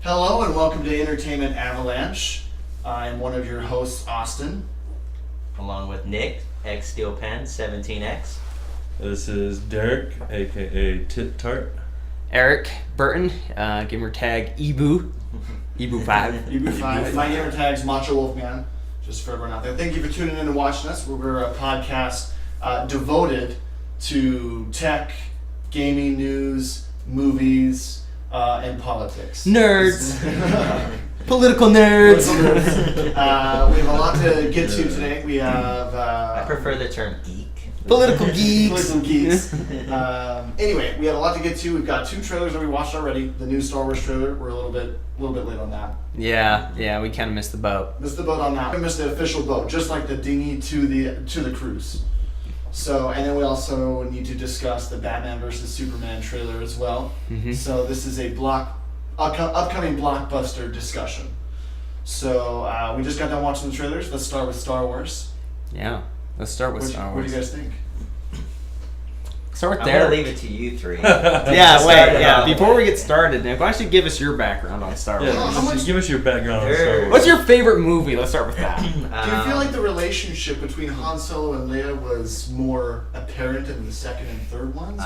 Hello and welcome to Entertainment Avalanche. I am one of your hosts, Austin. Along with Nick, X Steel Pen, 17X. This is Derek, aka Tit Tart. Eric Burton, gamer tag Ebu 5. Ebu 5. My gamer tag's Macho Wolfman, just for everyone out there. Thank you for tuning in and watching us. We're a podcast devoted to tech, gaming news, movies, and politics. Nerds. Political nerds. We have a lot to get to today. We have... I prefer the term geek. Political geeks. Political geeks. Anyway, we have a lot to get to. We've got 2 trailers that we watched already. The new Star Wars trailer. We're a little bit late on that. Yeah, we kind of missed the boat. Missed the boat on that. We missed the official boat, just like the dinghy to the cruise. So, and then we also need to discuss the Batman vs Superman trailer as well. Mm-hmm. So this is a upcoming blockbuster discussion. So we just got done watching the trailers. Let's start with Star Wars. Yeah, let's start with Star Wars. What do you guys think? Start with I'm going to Derek. leave it to you three. Before we get started, Nick, why don't you give us your background on Star Wars? Yeah, give us your background on Star Wars. What's your favorite movie? Let's start with that. Do you feel like the relationship between Han Solo and Leia was more apparent in the second and third ones?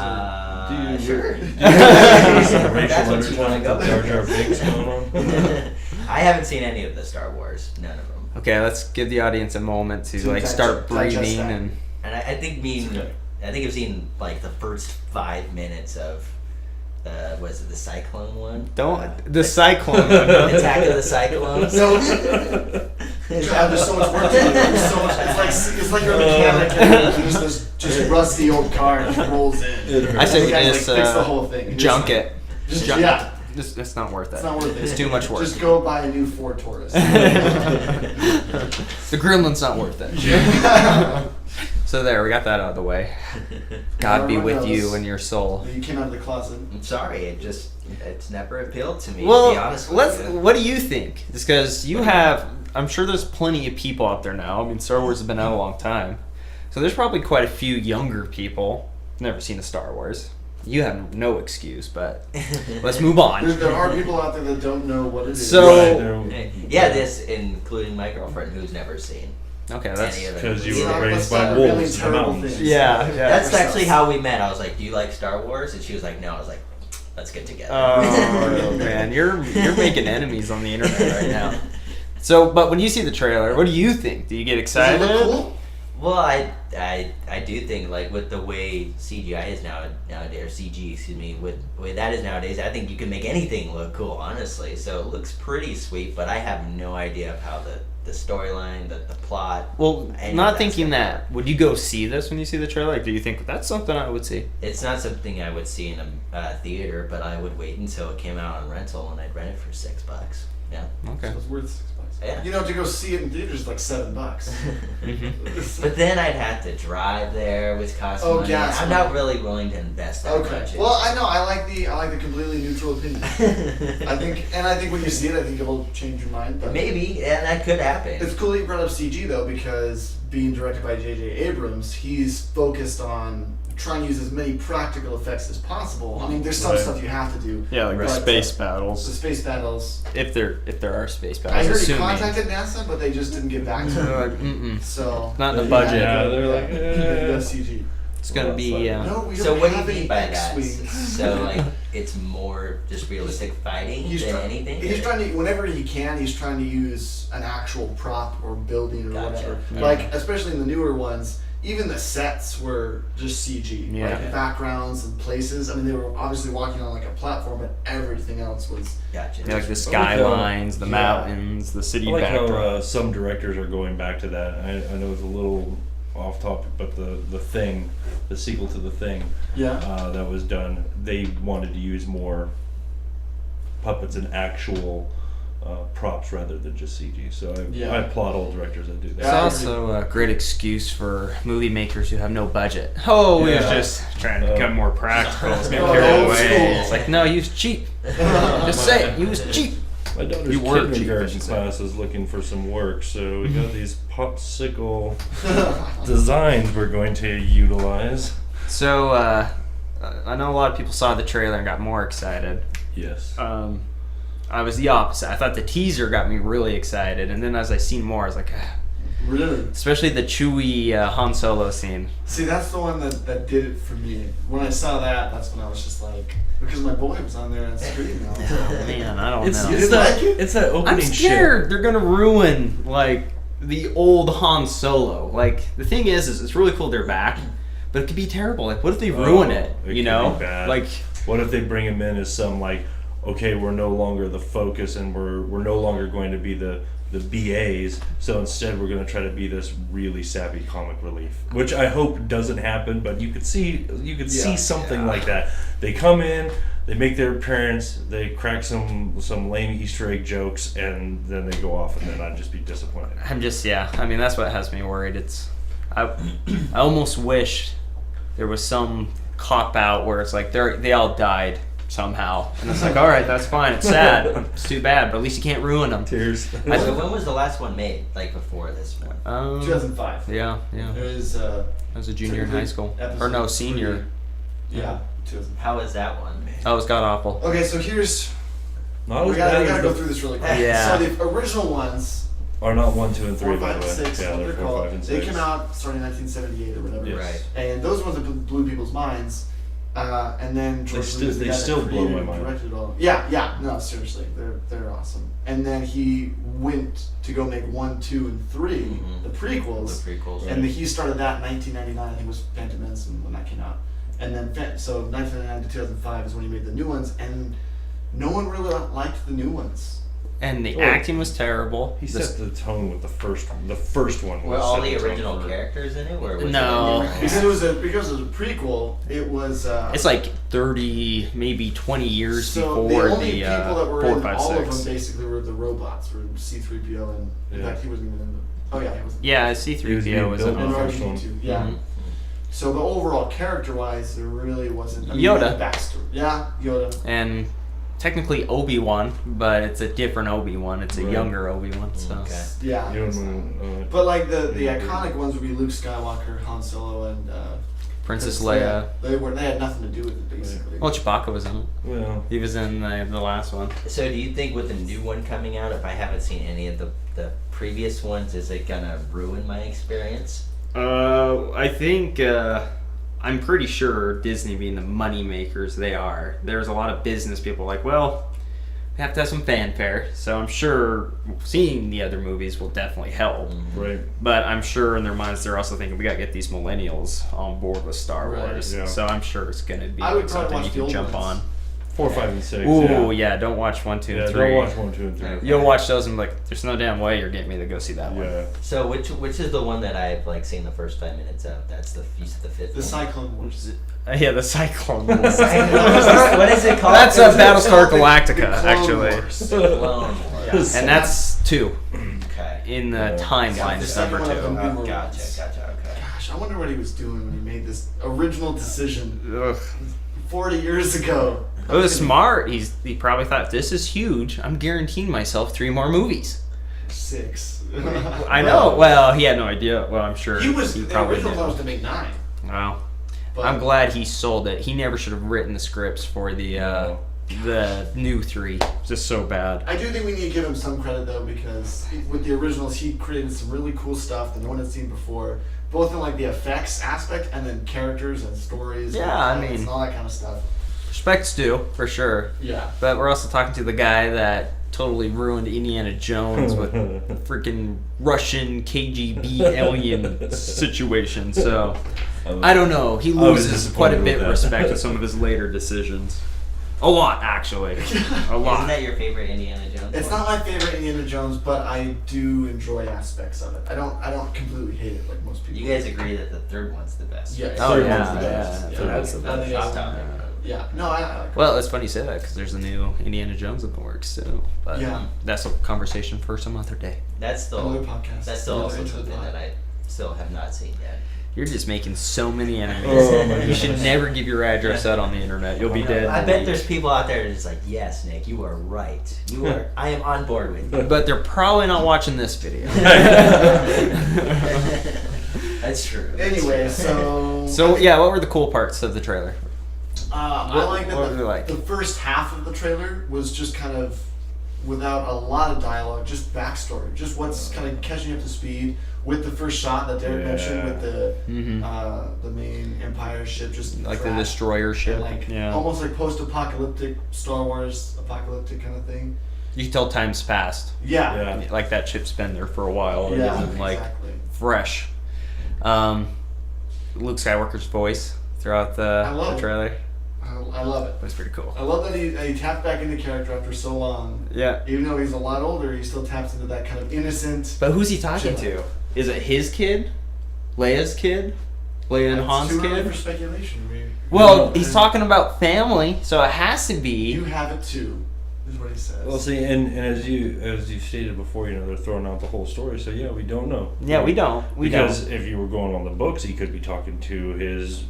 Sure. Racial what you wanna undertones go of Jar Jar Binks going on? I haven't seen any of the Star Wars. None of them. Okay, let's give the audience a moment to start digest breathing that. and. And I think okay. I've seen like the first 5 minutes of was it the Cyclone one? The Cyclone. Attack of the Cyclones. No. God, there's so much work to do. There's so much. It's like you're a mechanic and this just rusty old car and just rolls in. I say we You guys, just fix the whole thing. And junk just, it. Just Junk yeah. it. It's not worth it. It's not worth it. It's too much work. Just go buy a new Ford Taurus. The Gremlin's not worth it. So there, we got that out of the way. God be Everyone with you knows. and your soul. You came out of the closet. I'm sorry, it's never appealed to me. Well, to be honest with you. what do you think? Just because you have, I'm sure there's plenty of people out there now. I mean, Star Wars has been out a long time. So there's probably quite a few younger people never seen a Star Wars. You have no excuse, but let's move on. There are people out there that don't know what it is. So- Yeah, this including my girlfriend who's never seen Okay, any that's... of it. Because you Yeah, were let's raised by start revealing wolves in the terrible mountains. things. Yeah. That's actually how we met. I was like, "Do you like Star Wars?" And she was like, "No." I was like, "Let's get together." Oh, man, you're making enemies on the internet right now. So, but when you see the trailer, what do you think? Do you get Does it excited? look cool? Well, I do think like with the way CGI is nowadays, or CG, excuse me, with the way that is nowadays, I think you can make anything look cool, honestly. So it looks pretty sweet, but I have no idea of how the storyline, the plot. Well, any of not that's thinking gonna that. Would you go see this when you see the trailer? Like, do you think that's something I would see? It's not something I would see in a theater, but I would wait until it came out on rental and I'd rent it for $6. Yeah. Okay. So it's worth $6. Yeah. You know, to go see it in theaters is like $7. But then I'd have to drive there, which costs Oh, money. gas I'm money. not really willing to invest that Okay. much. Well, I know. I like the completely neutral opinion. I think when you see it, I think it'll change your mind. But Maybe, and that could happen. it's cool that you brought up CG though, because being directed by J.J. Abrams, he's focused on trying to use as many practical effects as possible. I mean, there's some Right. stuff you have to do. Yeah, like but, the space the battles. space battles. If there are space I battles, heard he assuming. contacted NASA, but they just didn't get back to They're him. like, mm-mm. So Not in the they budget. had to Yeah, they're like, no eh. CG. It's gonna be. No, we don't So what do you have any mean by that? X-wings. So like it's more just realistic fighting than anything? He's trying to, whenever he can, he's trying to use an actual prop or building or Gotcha. whatever. Yeah. Like, especially in the newer ones, even the sets were just CG. Yeah. Like backgrounds and places. I mean, they were obviously walking on like a platform, but everything else was. Gotcha. Yeah, like the skylines, the Yeah. mountains, the I city like how backdrop. some directors are going back to that. I know it's a little off topic, but the Thing, the sequel to The Thing, Yeah. that was done, they wanted to use more puppets and actual props rather than just CG. So I applaud all directors that do that. It's Yeah, I also a great excuse for movie makers who have no budget. Oh, we was Yeah. just trying to become more practical. It's gonna Oh, carry old away. school. It's like, no, use cheap. Just say it. Use cheap. My daughter's You were cheap, I kindergarten should say. class is looking for some work, so we got these popsicle designs we're going to utilize. So, I know a lot of people saw the trailer and got more excited. Yes. I was the opposite. I thought the teaser got me really excited, and then as I seen more, I was like, Really? especially the Chewie Han Solo scene. See, that's the one that did it for me. When I saw that, that's when I was just like, because my boy was on there and screaming all the time. Man, I don't It's, know. You it's didn't that like it? it's that opening I'm scared they're gonna ruin like the old Han Solo. Like the thing is it's really cool they're back, but it could be terrible. Like what if they ruin it? It You could know, be bad. like What if they bring him in as some like, okay, we're no longer the focus and we're no longer going to be the BAs, so instead we're going to try to be this really savvy comic relief, which I hope doesn't happen, but you could see something like that. They come in, they make their appearance, they crack some lame Easter egg jokes, and then they go off, and then I'd just be disappointed. I'm just I mean that's what has me worried. I almost wish there was some cop out where it's like they all died somehow, and it's like all right, that's fine. It's sad. It's too bad, but at least you can't ruin them. Tears. So when was the last one made? Like before this one? 2005. Yeah. It was, I was a junior in high school, or no, senior. yeah, 2005. How was that one made? Oh, it was god awful. Okay, so here's, Not we as bad gotta as go the, through this really quick. Yeah. So the original ones, are not 1, 2, and 3 4, by 5, the way. and 6, Yeah, what they're they're 4, 5, called, and 6. they came out starting in 1978 or whatever. Yes. Right. And those ones that blew people's minds. And then George still- Lucas, the they guy that still blow created my and mind. directed all. Yeah, no, seriously, they're awesome. And then he went to go make 1, 2, and 3, Mhm. the prequels. The prequels. And he started that in 1999. I think it was Phantom Menace when that came out. And then so 1999 to 2005 is when he made the new ones, and no one really liked the new ones. And the Well, acting was terrible. He The- set the tone with the first one. The first one was Were all set the tone original for- characters in it, or was No. it a Because different it was a prequel. It was. It's like 30, maybe 20 years so before the only the people that were 4, in 5, all 6. of them basically were the robots, were C-3PO, and in Yeah. fact he wasn't even in the. Oh yeah, he was. Yeah, He was C-3PO being was built in on And the it. first one. R2-D2, yeah. Mhm. So the overall character-wise, there really wasn't. I mean, Yoda. the backstory. Yeah, Yoda. And technically Obi-Wan, but it's a different Obi-Wan. It's a Right. younger Obi-Wan. So Okay. Yeah. You don't But like the Yeah. iconic ones would be Luke Skywalker, Han Solo, and Princess Leia. They had nothing to do with it basically. Well, Chewbacca was in it. well, He was in the last one. So do you think with the new one coming out, if I haven't seen any of the previous ones, is it gonna ruin my experience? I think I'm pretty sure Disney, being the money makers they are, there's a lot of business people like, well, we have to have some fanfare. So I'm sure seeing the other movies will definitely help. right. But I'm sure in their minds they're also thinking we gotta get these millennials on board with Star Right. Wars. Yeah. So I'm sure it's gonna be I would like probably something watch you the can old jump ones. on. 4, 5, and 6. Ooh, yeah. yeah, don't watch 1, 2, Yeah, and 3. don't watch 1, 2, and 3. Okay. You'll watch those and be like, there's no damn way you're getting me to go see that one. Yeah. So which is the one that I've like seen the first 5 minutes of? That's the you said the fifth. The one. Cyclone Wars. Yeah, the Cyclone Wars. What is it called? That's Battlestar Galactica, The Clone actually. Wars. Clone Wars. Yeah. And that's 2 Okay. in the Yeah. timeline. Yeah, Is the number second one of 2. them. Oh, Boomer gotcha. ones. Okay. Gosh, I wonder what he was doing when he made this original decision Ugh. 40 years ago. It was smart. He probably thought, this is huge. I'm guaranteeing myself 3 more movies. 6. I know. Well, he had no idea. Well, I'm sure He was he the probably original plan was did. to make 9. Wow. But I'm glad he sold it. He never should have written the scripts for the new 3. It's just so bad. I do think we need to give him some credit though, because with the originals he created some really cool stuff that no one had seen before, both in like the effects aspect and then characters and stories. Yeah, and I planets mean- and all that kind of stuff. Respects due, for sure. Yeah. But we're also talking to the guy that totally ruined Indiana Jones with freaking Russian KGB alien situation. So I don't know. He I was loses quite a disappointed bit with of that. respect with some of his later decisions. A lot, actually. A Isn't lot. that your favorite Indiana Jones? It's one? not my favorite Indiana Jones, but I do enjoy aspects of it. I don't completely hate it like most people. You guys agree that the third one's the best? Yeah. right? Oh, Third yeah, one's the best. yeah. Yeah. Third one's the That's best. top top. Yeah. No, I like it. Well, it's funny you say that because there's a new Indiana Jones in the works too. But Yeah. that's a conversation for some other day. That's Another still podcast. that's still Another also Into the something Pod. that I still have not seen yet. You're just making so many enemies. Oh, my You should goodness. never give your address out on the internet. You'll be dead. in I a bet week. there's people out there that's like, yes, Nick, you are right. You are. I am on board with you. But they're probably not watching this video. That's true. Anyway, so So yeah, what were the cool parts of the trailer? I What- like that what were they like? the first half of the trailer was just kind of without a lot of dialogue, just backstory, just what's kind of catching you up to speed with the first shot that Derek mentioned with the main Empire ship, just Like the crashed. destroyer ship. And Yeah. almost like post-apocalyptic Star Wars apocalyptic kind of thing. You can tell time's passed. Yeah. Like that ship's been there for a while. It Yeah, isn't like exactly. fresh. Luke Skywalker's voice throughout I love the it. trailer I love it. was pretty cool. I love that he tapped back into character after so long. Yeah. Even though he's a lot older, he still taps into that kind of innocent. But who's he talking Jedi. to? Is it his kid? Leia's kid? Leia and It's Han's too early kid? for speculation. Well, he's talking about family, so it has to be. You have it too, is what he says. Well, see, and as you stated before, they're throwing out the whole story. So yeah, we don't know. Yeah, we don't. Because if you were going on the books, he could be talking to his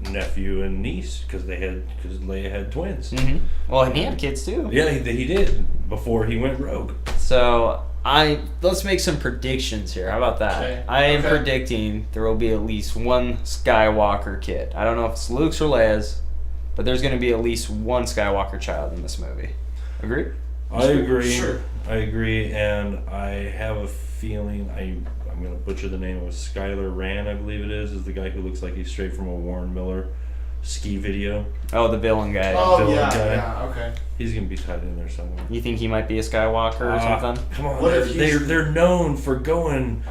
nephew and niece because Leia had twins. Mm-hmm. Well, and he had kids too. Yeah, he did before he went rogue. So let's make some predictions here. How about that? Okay. I am Okay. predicting there will be at least one Skywalker kid. I don't know if it's Luke's or Leia's, but there's going to be at least one Skywalker child in this movie. Agree? I agree. Sure. I agree, and I have a feeling I'm going to butcher the name of Skylar Rand, I believe it is the guy who looks like he's straight from a Warren Miller ski video. Oh, the villain guy. Oh villain yeah, guy. yeah, okay. He's going to be tied in there somewhere. You think he might be a Skywalker or something? Come on, What if he's- they're known for going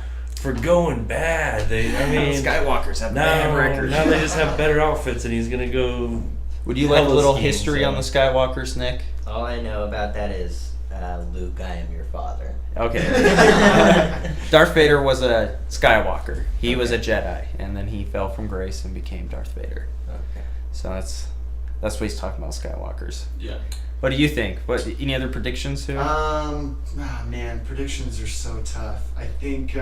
bad. Skywalkers have now they just have better outfits, and he's going to go. Would you like a hella little skiing, history so- on the Skywalkers, Nick? All I know about that is, Luke, I am your father. Okay. Darth Vader was a Skywalker. He was a Jedi, and then he fell from grace and became Darth Vader. Okay. So that's what he's talking about, Skywalkers. Yeah. What do you think? Any other predictions here? Man, predictions are so tough. I think,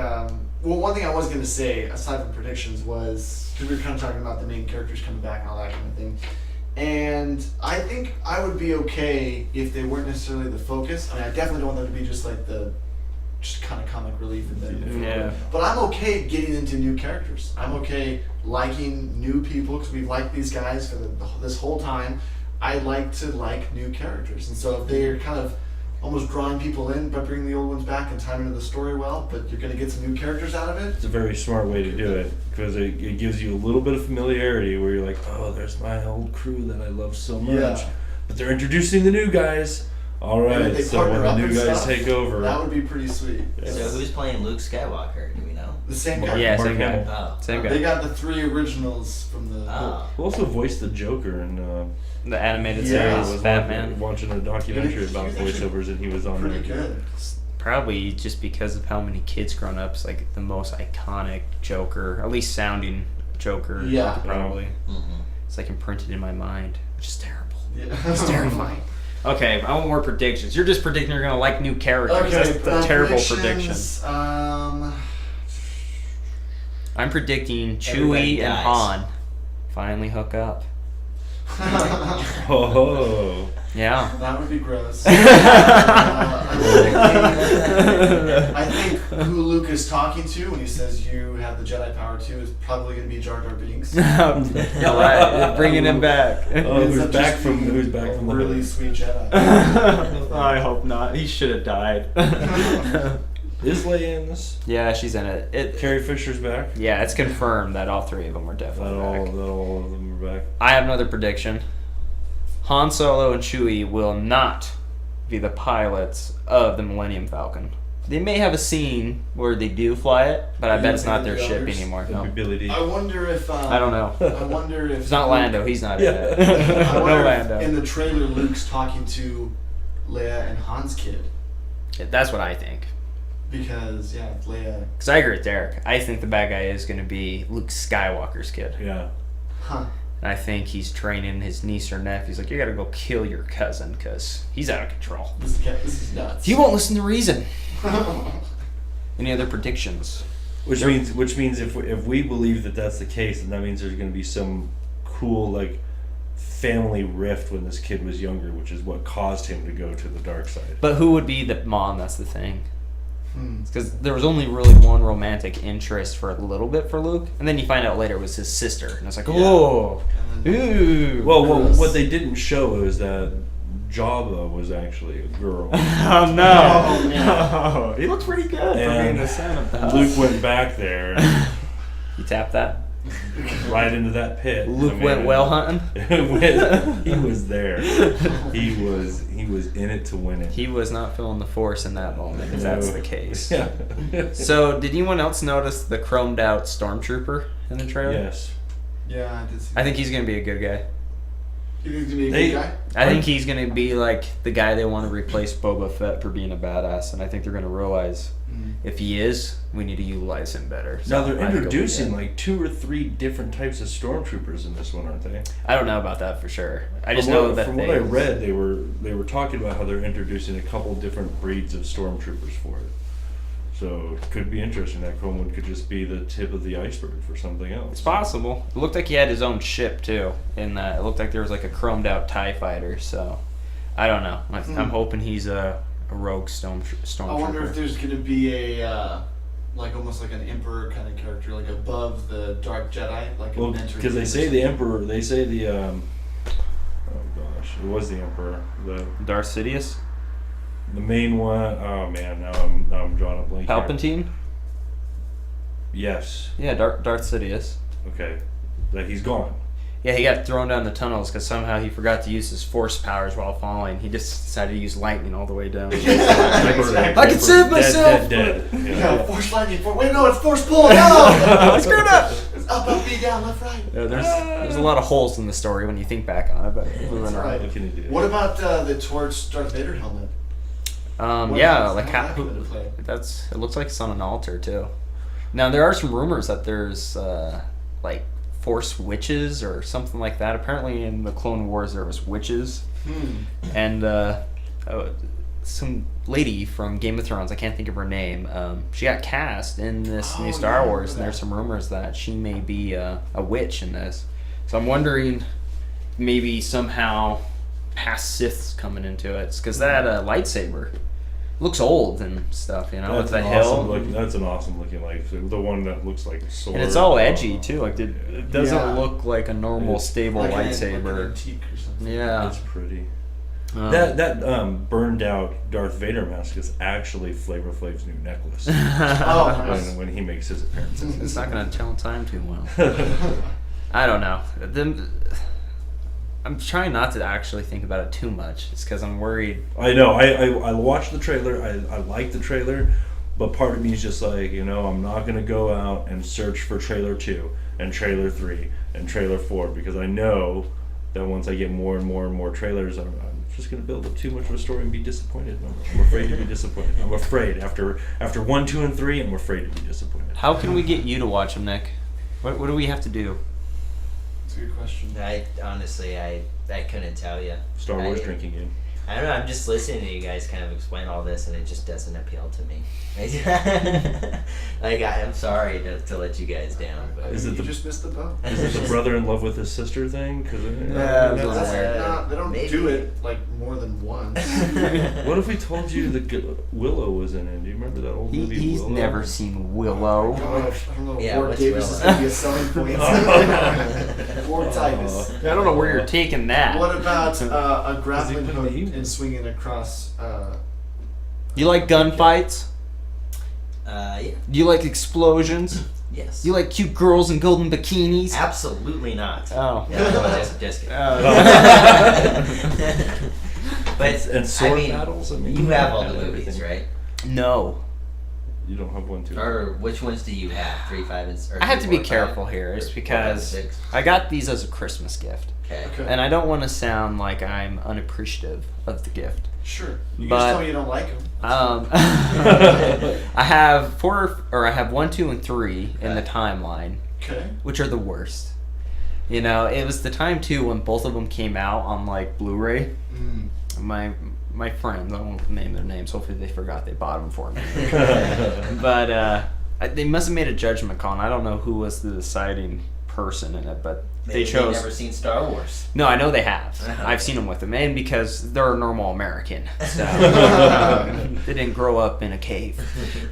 one thing I was going to say, aside from predictions, was, because we were kind of talking about the main characters coming back and all that kind of thing, and I think I would be okay if they weren't necessarily the focus. I mean, I definitely don't want them to be just like just kind of comic relief and then. Yeah. But I'm okay getting into new characters. I'm okay liking new people because we've liked these guys for this whole time. I like to like new characters, and so if they're kind of almost drawing people in by bringing the old ones back and tying into the story well, but you're going to get some new characters out of it. It's a very smart way to do it because it gives you a little bit of familiarity where you're like, oh, there's my old crew that I love so much. Yeah. But they're introducing the new guys. All And if right, they so partner when the up new and guys stuff, take over, That would be pretty sweet. Yeah. So who's playing Luke Skywalker? Do we know? The same guy. Yeah, Mark same guy. Hamill. Oh. Same They guy. got the 3 originals from the. Oh. Who also voiced the Joker in The animated Yeah. series, Batman. watching a documentary He about was actually voiceovers, and he was on Pretty there. good. Probably just because of how many kids grown up, it's like the most iconic Joker, at least sounding Joker. Yeah. Probably. Mm-hmm. It's like imprinted in my mind, which is terrible. Yeah. It's terrifying. Okay, I want more predictions. You're just predicting you're gonna like new characters. Okay, That's a terrible predictions, prediction. I'm predicting Everybody Chewie and dies. Han finally hook up. Oh, Yeah. That would be gross. I think who Luke is talking to when he says you have the Jedi power too is probably going to be Jar Jar Binks. You're right. Bringing him back. Oh, Ends who's up back just from- being who's back a from the really hood. sweet Jedi. I hope not. He should have died. is Leia in this? Yeah, she's in it. Carrie Fisher's back. Yeah, it's confirmed that all 3 of them are That definitely all back. of them are back. I have another prediction. Han Solo and Chewie will not be the pilots of the Millennium Falcon. They may have a scene where they do fly it, but I You bet it's think not of their the ship others? anymore. That'd No. be Billy D. I wonder if. I don't know. I wonder if. It's not Lando. He's not in Yeah. it. I No wonder if Lando. in the trailer, Luke's talking to Leia and Han's kid. That's what I think. Because, yeah, Leia. Because I agree with Derek. I think the bad guy is going to be Luke Skywalker's kid. Yeah. Huh. And I think he's training his niece or nephew. He's like, you got to go kill your cousin because he's out of control. This is nuts. He won't listen to reason. Any other predictions? Which means if we believe that that's the case, then that means there's going to be some cool like family rift when this kid was younger, which is what caused him to go to the dark side. But who would be the mom? That's the thing. Hmm. Because there was only really one romantic interest for a little bit for Luke, and then you find out later it was his sister, and it's like, Yeah. oh, And then- ooh. Well, Gross. what they didn't show is that Jabba was actually a girl. Oh no! Oh, man. No. He looks pretty good for And being the son of the house. Luke went back there, and You tapped that. right into that pit. Luke went whale hunting. He was there. He was in it to win it. He was not feeling the force in that moment, if that's the case. Yeah. So, did anyone else notice the chromed out stormtrooper in the trailer? Yes. Yeah, I did see I think he's gonna be a good guy. You think he's going to be a They- good guy? I think he's gonna be like the guy they want to replace Boba Fett for being a badass, and I think they're gonna realize if he is, we need to utilize him better. So Now they're I think it'll be introducing good. like 2 or 3 different types of stormtroopers in this one, aren't they? I don't know about that for sure. I just From know what- that from what I read, they were talking about how they're introducing a couple different breeds of stormtroopers for it. So it could be interesting. That Chrome one could just be the tip of the iceberg for something else. It's possible. It looked like he had his own ship too. In that, it looked like there was like a chromed out TIE fighter. So I don't know. I'm hoping he's a rogue stormtrooper. I wonder if there's going to be a, like almost like an Emperor kind of character, like above the Dark Jedi, like a Well, mentor. because they say the Emperor, they say the oh gosh, it was the Emperor, Darth Sidious, the main one. Oh man, now I'm drawing a blank. here. Palpatine. Yes. Yeah, Darth Sidious. Okay. That he's gone. Yeah, he got thrown down the tunnels because somehow he forgot to use his force powers while falling. He just decided to use lightning all the way down. Exactly. I can save myself! Dead. Yeah, Force Lightning. Wait, no, it's Force Pull. No! I screwed up! It's up, B, down, left, right. Yeah, there's a lot of holes in the story when you think back on it, but moving That's on. right. What can you do? What about the Torch Darth Vader helmet? What Yeah, is- like how's that gonna play? it looks like it's on an altar too. Now there are some rumors that there's like Force witches or something like that. Apparently in the Clone Wars there was witches, and some lady from Game of Thrones, I can't think of her name. She got cast in this Oh, new yeah, Star I Wars, remember and there's that. some rumors that she may be a witch in this. So I'm wondering maybe somehow past Sith's coming into it, because that lightsaber looks old and stuff, you know, with the hill. That's an awesome looking lightsaber. The one that looks like a sword. And it's all edgy too. Like it doesn't Yeah. look like a normal It's stable Like an lightsaber. antique or something. Yeah. It's pretty. Um, That burned out Darth Vader mask is actually Flavor Flav's new necklace. Oh, nice. when he makes his appearance. it's not gonna tell time too well. I don't know. I'm trying not to actually think about it too much. It's because I'm worried. I know. I watched the trailer. I like the trailer, but part of me is just like, I'm not gonna go out and search for trailer 2 and trailer 3 and trailer 4 because I know that once I get more and more and more trailers, I'm just gonna build up too much of a story and be disappointed. I'm afraid to be disappointed. I'm afraid after 1, 2, and 3, I'm afraid to be disappointed. How can we get you to watch them, Nick? What do we have to do? That's a good question. I honestly, I couldn't tell you. Star Wars drinking game. I don't know. I'm just listening to you guys kind of explain all this, and it just doesn't appeal to me. Like I'm sorry to let you guys down, but Is it you the- just missed the boat. Is it the brother in love with his sister thing? Cause Yeah, That's that's weird. not, they don't Maybe. do it like more than once. what if we told you that Willow was in it? Do you remember that old movie He's Willow? never seen Willow. Gosh, I don't know if Yeah, Ward what's Davis Willow? is going to be a selling point. Ward Titus. I don't know where you're taking that. What about a grappling put hook the evil? and swinging across? You like gunfights? yeah, Do you like explosions? yes. Do you like cute girls in golden bikinis? Absolutely not. Oh. No, just kidding. But And sword I mean, battles? I mean, you have all the and movies, everything. right? No. You don't have 1, 2. Or which ones do you have? 3, 5, and or I have to 3, be 4, 5? careful here, Or just 4, 5, because 6? I got these as a Christmas gift. Okay. Okay. And I don't want to sound like I'm unappreciative of the gift. Sure. You But- just tell me you don't like them. I have 1, 2, and 3 in the Okay. timeline, Okay. which are the worst. You know, it was the time too when both of them came out on like Blu-ray. My friends, I won't name their names. Hopefully they forgot they bought them for me. But they must have made a judgment call. And I don't know who was the deciding person in it, but Maybe they chose. they've never seen Star Wars. No, I know they have. I've seen them with them, and because they're a normal American, so they didn't grow up in a cave.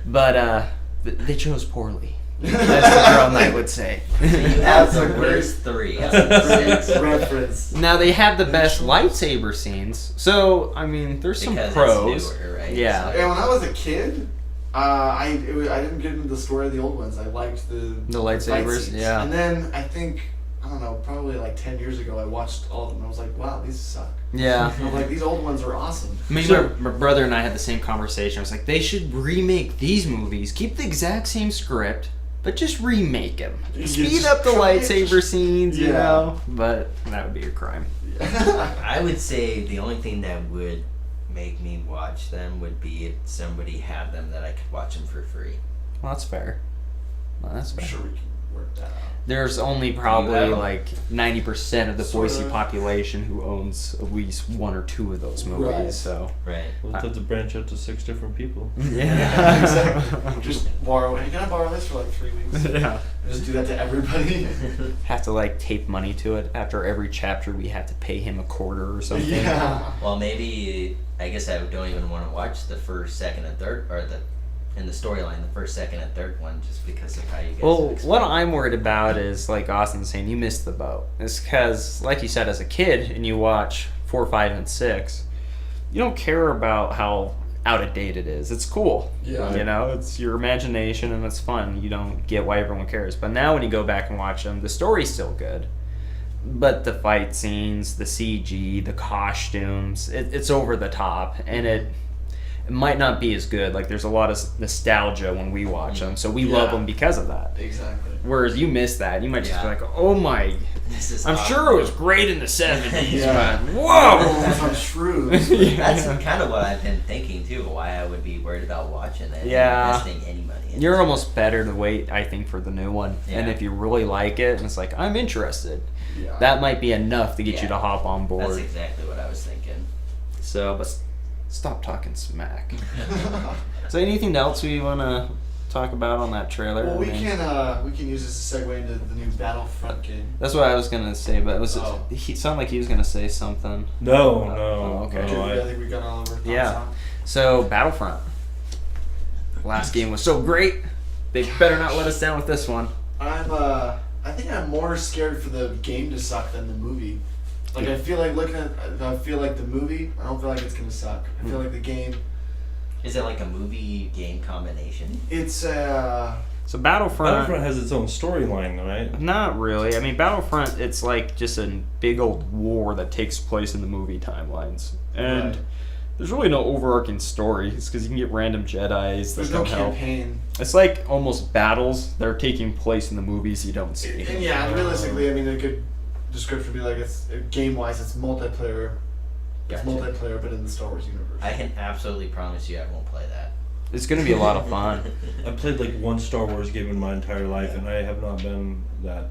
But they chose poorly as the girl Knight would say. You have the worst 3. Reference. Now they have the best lightsaber scenes, so I mean, there's some Because pros. it's newer, right? Yeah. And when I was a kid, I didn't get into the story of the old ones. I liked the lightsabers, fight scenes. yeah. And then I think, I don't know, probably like 10 years ago, I watched all of them. I was like, wow, these suck. Yeah. I was like, these old ones are awesome. I mean, my brother and I had the same conversation. I was like, they should remake these movies, keep the exact same script, but just remake them. Speed up the lightsaber scenes, you Yeah. know? But that would be a crime. I would say the only thing that would make me watch them would be if somebody had them that I could watch them for free. Well, that's fair. I'm sure we can work that out. There's only have probably them? like 90% of the Sort Boise of. population who owns at least 1 or 2 of those movies, Right. so. Right. We'll have to branch out to 6 different people. Yeah, exactly. Just borrow. Hey, can I borrow this for like 3 weeks? Yeah. Just do that to everybody. Have to like tape money to it. After every chapter, we have to pay him $0.25 or something. Yeah. Well, maybe I guess I don't even want to watch the first, second, and third, or in the storyline, the first, second, and third one, just because of how you guys. Well, have what explained it. I'm worried about is, like Austin's saying, you missed the boat. It's because, like you said, as a kid, and you watch 4, 5, and 6, you don't care about how out of date it is. It's cool. Yeah. You know, it's your imagination and it's fun. You don't get why everyone cares. But now when you go back and watch them, the story's still good. But the fight scenes, the CG, the costumes, it's over the top. And it might not be as good. Like, there's a lot of nostalgia when we watch them. So we love Yeah. them because of that. Exactly. Whereas you miss that. You might just be Yeah. like, oh my, This is I'm awesome. sure it was great in the 70s, Yeah. but whoa! Everyone's on shrooms. That's kind of what I've been thinking too. Why I would be worried about watching it. Yeah. And investing any money. into You're it. almost better to wait, I think, for the new one. And Yeah. if you really like it, and it's like, I'm interested, Yeah. that might be enough to get you Yeah. to hop on That's board. exactly what I was thinking. So, but stop talking smack. So, anything else we want to talk about on that trailer? Well, we I mean, can use this to segue into the new Battlefront game. That's what I was gonna say, but it was Oh. he sounded like he was gonna say something. No, Oh, okay. no, I think we got all of our thoughts Yeah. out. So, Battlefront. Last game was so great. They better not let us down with this one. I think I'm more scared for the game to suck than the movie. Like, I feel like the movie, I don't feel like it's gonna suck. I feel like the game, Is it like a movie game combination? it's So Battlefront, Battlefront has its own storyline, right? not really. I mean, Battlefront, it's like just a big old war that takes place in the movie timelines, and Right. there's really no overarching story. It's because you can get random Jedi's that there's no come help. campaign. It's like almost battles that are taking place in the movies you don't see. And yeah, realistically, I mean, a good description would be like, it's game-wise, it's multiplayer. It's Gotcha. multiplayer, but in the Star Wars universe. I can absolutely promise you I won't play that. It's gonna be a lot of fun. I've played like one Star Wars game in my entire life, and I have not been that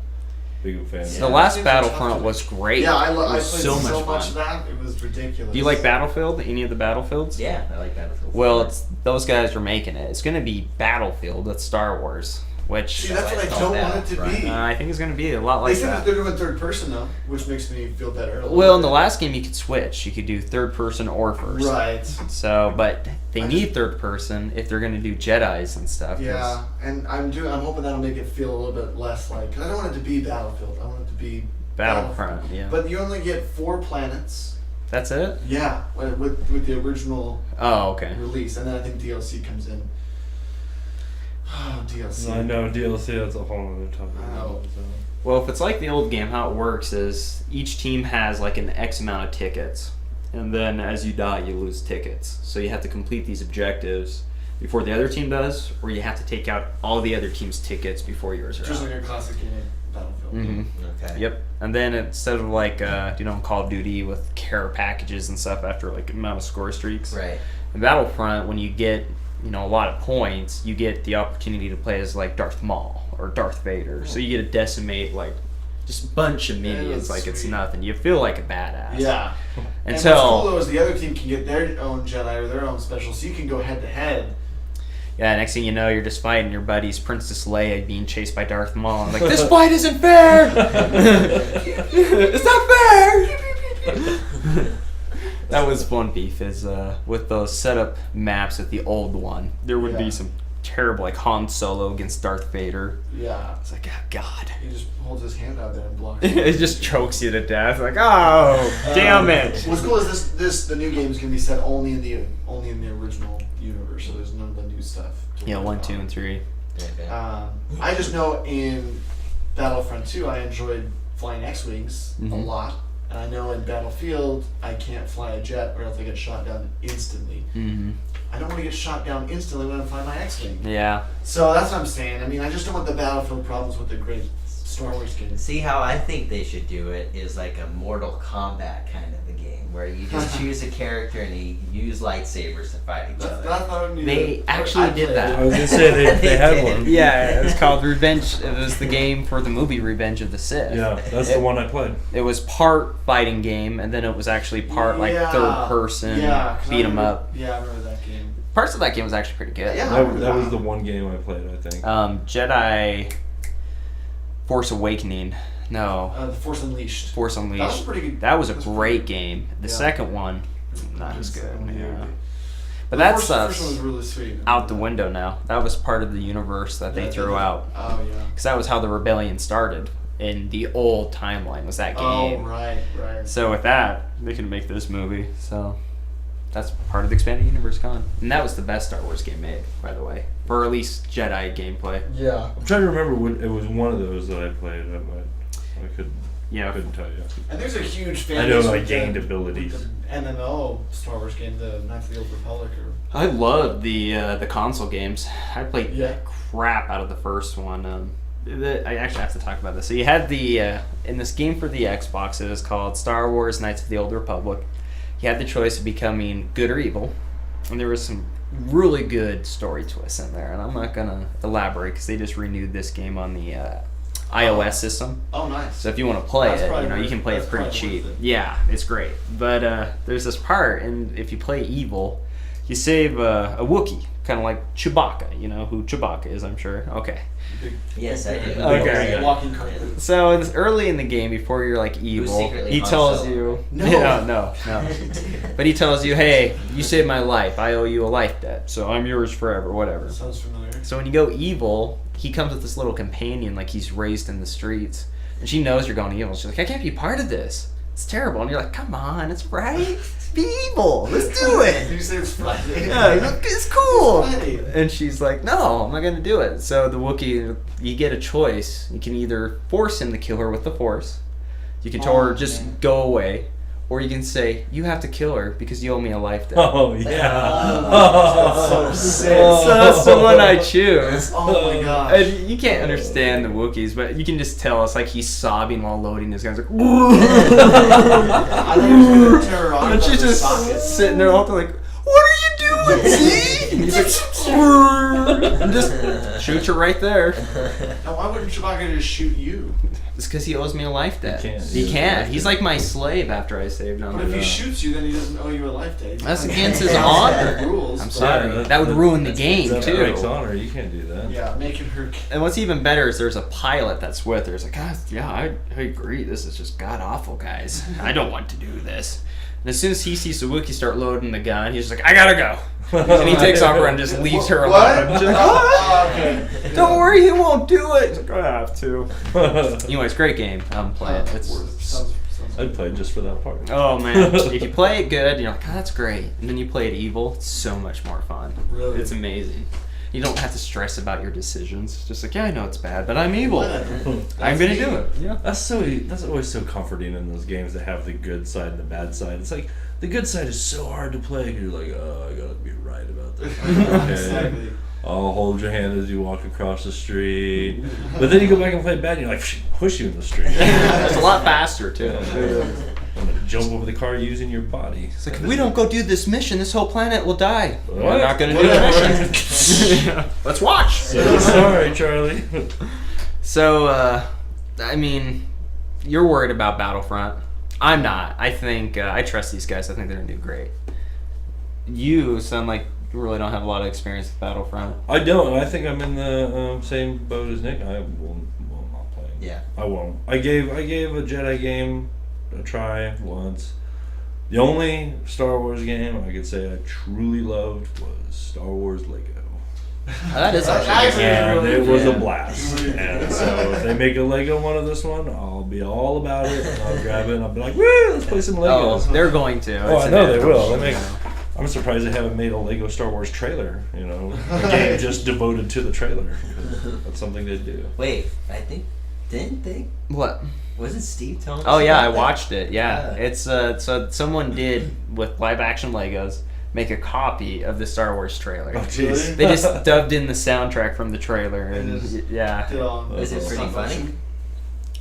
big of a fan. Yeah. The last Seems like Battlefront tough. was great. Yeah, I It played was so much of fun. that. It was ridiculous. Do you like Battlefield? Any of the Battlefields? Yeah, I like Battlefield. Well, 4. it's those guys are making it. It's gonna be Battlefield. That's Star Wars, which See, that's what I It's don't called want it to Battlefront. be. I think it's gonna be a lot They like said that that. they're doing third person though, which makes me feel better. a little Well, in bit. the last game, you could switch. You could do third person or first. Right. So, but they I need just- third person if they're gonna do Jedi's and stuff. 'cause- Yeah, and I'm hoping that'll make it feel a little bit less like. Cause I don't want it to be Battlefield. I want it to be Battlefront. Yeah. But you only get 4 planets. That's it. Yeah, with the original Oh, okay. release, and then I think DLC comes in. Oh, DLC. I know DLC. That's a whole other topic. I know. So. Well, if it's like the old game, how it works is each team has like an X amount of tickets, and then as you die, you lose tickets. So you have to complete these objectives before the other team does, or you have to take out all the other team's tickets before yours are Just out. like a classic game, Battlefield. hmm Okay. Yep. And then instead of like Call of Duty with care packages and stuff after like amount of score streaks, Right. in Battlefront, when you get a lot of points, you get the opportunity to play as like Darth Maul or Darth Vader. So you get to decimate like just a bunch of Yeah, minions that's like it's sweet. nothing. You feel like a badass. Yeah. And Until what's cool though is the other team can get their own Jedi or their own special, so you can go head to head. yeah, next thing you know, you're just fighting your buddies Princess Leia being chased by Darth Maul. I'm like, this fight isn't fair. It's not fair. That was one beef is with those setup maps with the old one. There would Yeah. be some terrible, like Han Solo against Darth Vader. Yeah. It's like, oh, God. He just holds his hand out there and blocks It just chokes you to death. Like, oh, damn it. What's cool is the new game is gonna be set only in the original universe, so there's none of the new stuff. to Yeah, worry 1, about. 2, and 3. Okay. I just know in Battlefront 2, I enjoyed flying X-wings a Mhm. lot, and I know in Battlefield, I can't fly a jet or else I get shot down instantly. Mm-hmm. I don't want to get shot down instantly when I'm flying my X-wing. Yeah. So that's what I'm saying. I mean, I just don't want the Battlefield problems with the great Star Wars games. See how I think they should do it is like a Mortal Kombat kind of a game where you just choose a character and you use lightsabers to fight each other. That's not what They actually did that. I was gonna say they had one. Yeah, it was called Revenge. It was the game for the movie Revenge of the Sith. Yeah, that's the one I played. It was part fighting game, and then it was actually part like third person, beat 'em up. Yeah, I remember that game. Parts of that game was actually pretty good. Yeah. That was the one game I played, I think. Jedi Force Awakening. No, The Force Unleashed. Force Unleashed. That was pretty good. That was a That's great game. The Yeah. second one, not as good. Yeah. But The that's first one was really sweet. out the window now. That was part of the universe that they threw out. Oh yeah. Because that was how the rebellion started in the old timeline. Was that Oh game? right. So with that, they could make this movie. So that's part of the expanded universe gone. And that was the best Star Wars game made, by the way, for at least Jedi gameplay. Yeah. I'm trying to remember when it was one of those that I played. I couldn't tell you. And there's a huge fan I know base I with gained the- abilities. with the MMO Star Wars game, the Knights of the Old Republic. I loved the console games. I played Yeah. crap out of the first one. I actually have to talk about this. So you had the in this game for the Xbox, it was called Star Wars Knights of the Old Republic. You had the choice of becoming good or evil, and there was some really good story twists in there. And I'm not gonna elaborate because they just renewed this game on the iOS system. Oh, nice. So if you want to play That's it, probably you can play it that's pretty probably cheap. worth it. Yeah, it's great. But there's this part, and if you play evil, you save a Wookiee, kind of like Chewbacca. You know who Chewbacca is, I'm sure. Okay. Yes, I do. Okay. Walking cartoon. So early in the game, before you're like evil, secretly he Han tells Solo. you, No. Yeah, no. But he tells you, hey, you saved my life. I owe you a life debt, so I'm yours forever, whatever. Sounds familiar. So when you go evil, he comes with this little companion, like he's raised in the streets, and she knows you're going evil. She's like, I can't be part of this. It's terrible. And you're like, come on, it's right. Be evil. Let's do it. You say it's Friday. Yeah, it's cool. It's Friday. And she's like, no, I'm not going to do it. So the Wookiee, you get a choice. You can either force him to kill her with the Force. You can tell her just man. go away. Or you can say, you have to kill her because you owe me a life debt. Oh yeah. That's so sick. So that's the one I choose. Oh my gosh. And you can't understand the Wookiees, but you can just tell it's like he's sobbing while loading his guns. Like, I think it's gonna terror on and she's the just sockets. sitting there all the like, what are you doing, Z? And he's like, and just shoots her right there. Now, why wouldn't Chewbacca just shoot you? It's because he owes me a life debt. He can't. He can't. He's like my slave after I saved him. But if he shoots you, then he doesn't owe you a life debt. That's against his honor. Rules. I'm but- sorry. That would ruin the game, that too. breaks honor. You can't do that. Yeah, making her. And what's even better is there's a pilot that's with her. It's like, God, yeah, I agree. This is just god awful, guys. I don't want to do this. And as soon as he sees the Wookiee start loading the gun, he's just like, I gotta go. And he takes off her and just leaves her alone. What? She's like, Oh, okay. don't worry, he won't do it. He's like, I have to. Anyways, great game. Play it. Sounds I'd play just for that part. Oh man, if you play it good, you're like, oh, that's great. And then you play it evil, it's so much more fun. Really? It's amazing. You don't have to stress about your decisions. It's just like, yeah, I know it's bad, but I'm evil. I'm gonna do it. Yeah. That's always so comforting in those games that have the good side and the bad side. It's like the good side is so hard to play. You're like, oh, I gotta be right about this. Okay. Exactly. I'll hold your hand as you walk across the street. But then you go back and play bad, and you're like, push you in the street. It's a lot faster too. I'm gonna jump over the car using your body. It's like, if we don't go do this mission, this whole planet will die. We're What? not gonna do the mission. Let's watch. So sorry, Charlie. So, I mean, you're worried about Battlefront. I'm not. I think I trust these guys. I think they're gonna do great. You sound like you really don't have a lot of experience with Battlefront. I don't. I think I'm in the same boat as Nick. I will not play. Yeah. I won't. I gave a Jedi game a try once. The only Star Wars game I could say I truly loved was Star Wars Lego. That is That's actually And really it was yeah. a blast. And so if they make a Lego one of this one, I'll be all about it. And I'll grab it and I'll be like, woo, let's play some Oh, Legos. they're going to. Oh, It's I know they inevitable. will. I'm surprised they haven't made a Lego Star Wars trailer, you know, a game just devoted to the trailer. That's something they do. Wait, I think didn't they? What? Wasn't Steve telling us? Oh yeah, I about that? watched it. Yeah, it's so someone did with live action Legos make a copy of the Star Wars trailer. Oh, jeez. They just dubbed in the soundtrack from the trailer, and yeah, Is it pretty funny?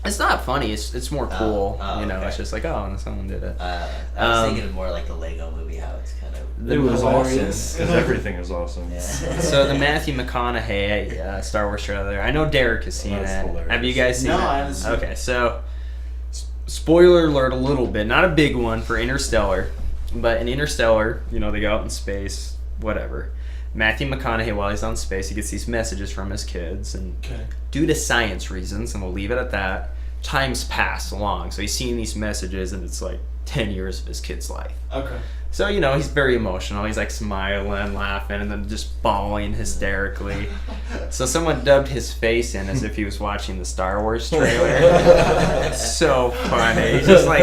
it's not funny. It's more cool. You know, okay. it's just like, oh, and someone did it. I was thinking of more like the Lego movie, how it's kind of. It was awesome. hilarious. Because everything is awesome. Yeah. So the Matthew McConaughey Star Wars trailer. I know Derek has seen That's it. hilarious. Have you guys seen No, it? I haven't seen it. Okay, so spoiler alert a little bit, not a big one for Interstellar, but in Interstellar, you know, they go out in space, whatever. Matthew McConaughey, while he's on space, he gets these messages from his kids, and Okay. due to science reasons, and we'll leave it at that, time's passed along. So he's seeing these messages, and it's like 10 years of his kid's life. Okay. So, you know, he's very emotional. He's like smiling, laughing, and then just bawling hysterically. So someone dubbed his face in as if he was watching the Star Wars trailer. So funny. He's just like,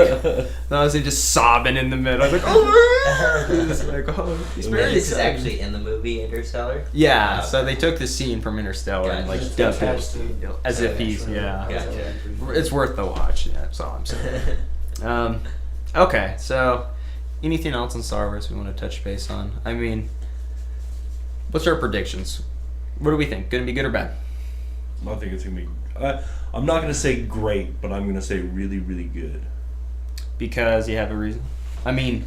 I was just sobbing in the middle. I was like, oh, it's like, oh, he's And very this is excited. actually in the movie Interstellar. Yeah, Oh, so they took the scene from Interstellar and like Gotcha. dubbed Attached it to- as if he's, yeah. Gotcha. It's worth the watch, yeah, that's all I'm saying. Okay, so anything else on Star Wars we want to touch base on? I mean, what's our predictions? What do we think? Gonna be good or bad? I think it's going to be... I'm not going to say great, but I'm going to say really, really good. Because you have a reason? I mean,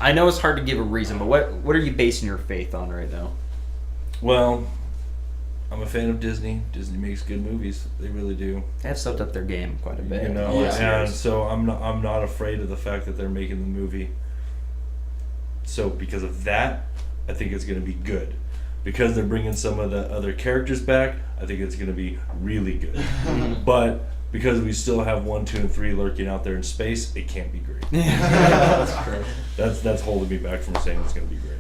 I know it's hard to give a reason, but what are you basing your faith on right now? Well, I'm a fan of Disney. Disney makes good movies. They really do. They have stepped up their game quite a bit. You know, Yeah. and so I'm not afraid of the fact that they're making the movie. So because of that, I think it's going to be good. Because they're bringing some of the other characters back, I think it's going to be really good. But because we still have 1, 2, and 3 lurking out there in space, it can't be great. That's true. That's holding me back from saying it's going to be great.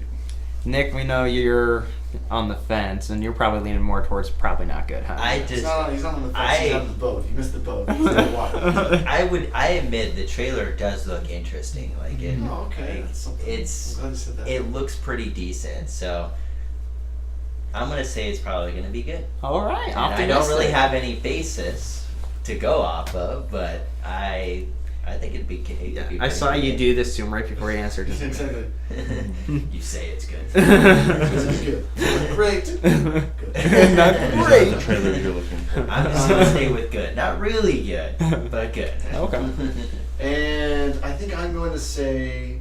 Nick, we know you're on the fence, and you're probably leaning more towards probably not good, huh? He's not on the fence. He's on the boat. You missed the boat. He's in the water. I admit the trailer does look interesting. Like it. Oh, okay. That's something. It's I'm glad you said that. it looks pretty decent. So I'm gonna say it's probably gonna be good. All right, And I don't really have any basis to go off of, but I think it'd be. It'd be I saw pretty you good. do this to him right before he answered. Exactly. You say it's good. This is good. Great. Good. Not Is great. that the trailer you're looking for? I'm just gonna stay with good. Not really good, but good. Okay. And I think I'm going to say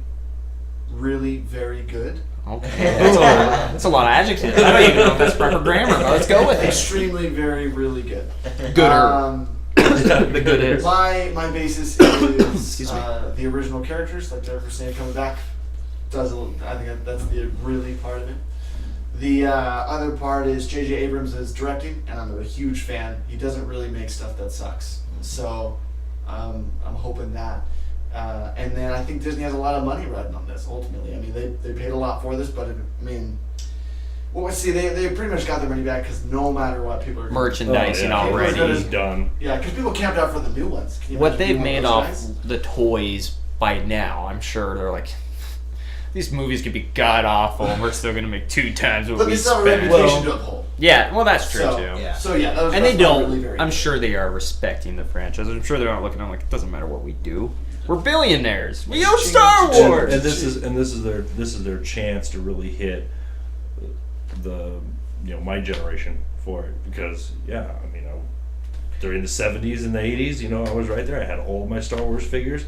really very good. Okay. That's a lot of adjectives. I don't even know if that's proper grammar, but let's go with it. Extremely very really good. Gooder. The good is. My basis is Excuse me. the original characters, like Derek was saying, coming back. I think that's the really part of it. The other part is J.J. Abrams is directing, and I'm a huge fan. He doesn't really make stuff that sucks, so I'm hoping that. And then I think Disney has a lot of money riding on this. Ultimately, I mean they paid a lot for this, but they pretty much got their money back because no matter what, people are Merchandising Oh, yeah. already. It's done. Yeah, because people camped out for the new ones. Can you What imagine they've being one made those off guys? the toys by now, I'm sure they're like, these movies could be god awful, and we're still gonna make 2 times what But we they still have a spent. reputation to uphold. Yeah, well, that's true So, too. Yeah. So yeah, And they that's don't. Really very I'm good. sure they are respecting the franchise. I'm sure they're not looking at it like it doesn't matter what we do. We're billionaires. We own Star And, Wars. and this is their chance to really hit the my generation for it, because during the 70s and the 80s, I was right there. I had all my Star Wars figures.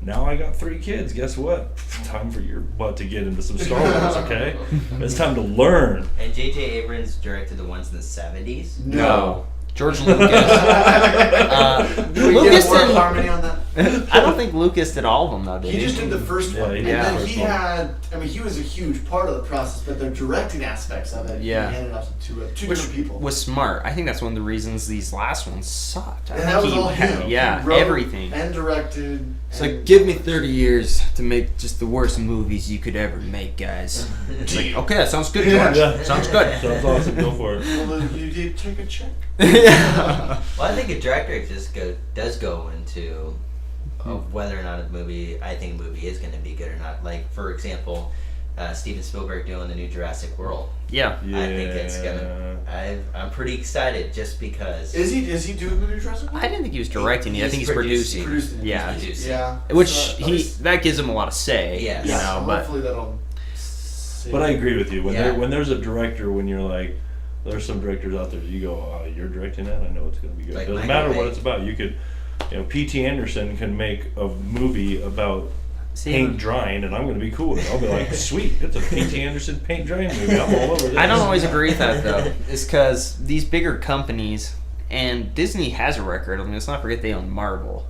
Now I got 3 kids. Guess what? Time for your butt to get into some Star Wars, okay? It's time to learn. And J.J. Abrams directed the ones in the 70s. No. George Lucas. Do we Lucas get more and harmony on that? I don't think Lucas did all of them though, did he? He just did the first Yeah, one, he and did the then first he one. had. I mean, he was a huge part of the process, but the directing aspects of it, Yeah. he handed off to two Which different people. was smart. I think that's one of the reasons these last ones sucked. I and think that was he all had- him. Yeah, He wrote everything. and directed. It's and- like, give me 30 years to make just the worst movies you could ever make, guys. It's like, okay, that sounds good, George. Yeah. Sounds good. Sounds awesome. Go for it. Well, then you did take a check. Yeah. Well, I think a director does go into of whether or not a movie, I think a movie is going to be good or not. Like, for example, Steven Spielberg doing the new Jurassic World. Yeah. I think it's gonna. I'm pretty excited just because. Is he doing the new Jurassic World? I didn't think he was directing it. I think he's producing. Producing it. Yeah. He's producing. Yeah. Which So, that gives him a lot of say. Yes. You yeah, know, so but hopefully that'll. Save But I agree with you. When Yeah. when there's a director, when you're like, there's some directors out there. You go, oh, you're directing that. I know it's going to be good. Like Doesn't Michael matter what Bay. it's about. You could, P.T. Anderson can make a movie about see, paint drying, and I'm going to be cool with it. I'll be like, sweet, it's a P.T. Anderson paint drying movie. I'm all over this. I don't always agree with that though. It's because these bigger companies and Disney has a record. I mean, let's not forget they own Marvel,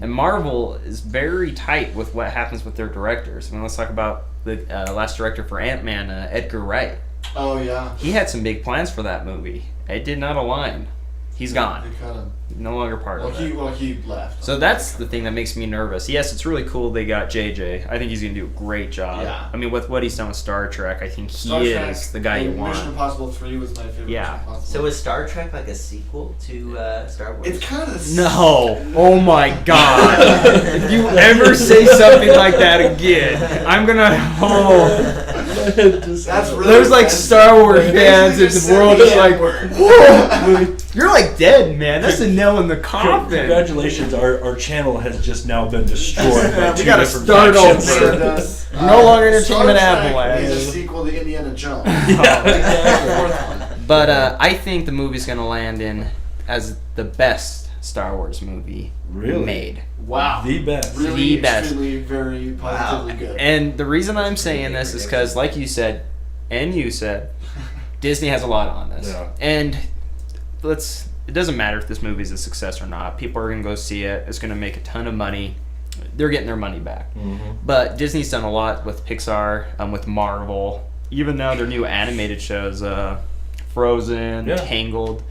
and Marvel is very tight with what happens with their directors. I mean, let's talk about the last director for Ant-Man, Edgar Wright. Oh yeah. He had some big plans for that movie. It did not align. He's gone. They kind of. No longer part of it. He left. So that's the thing that makes me nervous. Yes, it's really cool they got JJ. I think he's going to do a great job. Yeah. I mean, with what he's done with Star Trek, I think he Star is Trek, the guy you Mission want. Impossible 3 was my favorite. Yeah. Mission Impossible. So is Star Trek like a sequel to Star Wars? It's kind of No. Oh my god. If you ever say something like that again, I'm going to... Oh. That's really There's like offensive. Star Wars Basically fans in just the said world the that's like, N-word. whoa. You're like dead, man. That's a nail in the coffin. Congratulations, our channel has just now been destroyed by We two gotta different start factions. over. No longer Entertainment Star Trek Avalanche. is a sequel to Indiana Jones. But I think the movie's going to land in as the best Star Wars movie Really? made. Wow. The best. Really, The best. extremely, very positively good. And the reason I'm saying this is because, like you said, and you said, Disney has a lot on this. Yeah. And it doesn't matter if this movie's a success or not. People are going to go see it. It's going to make a ton of money. They're getting their money back. Mm-hmm. But Disney's done a lot with Pixar, with Marvel. Even now their new animated shows, Frozen, Yeah. Tangled.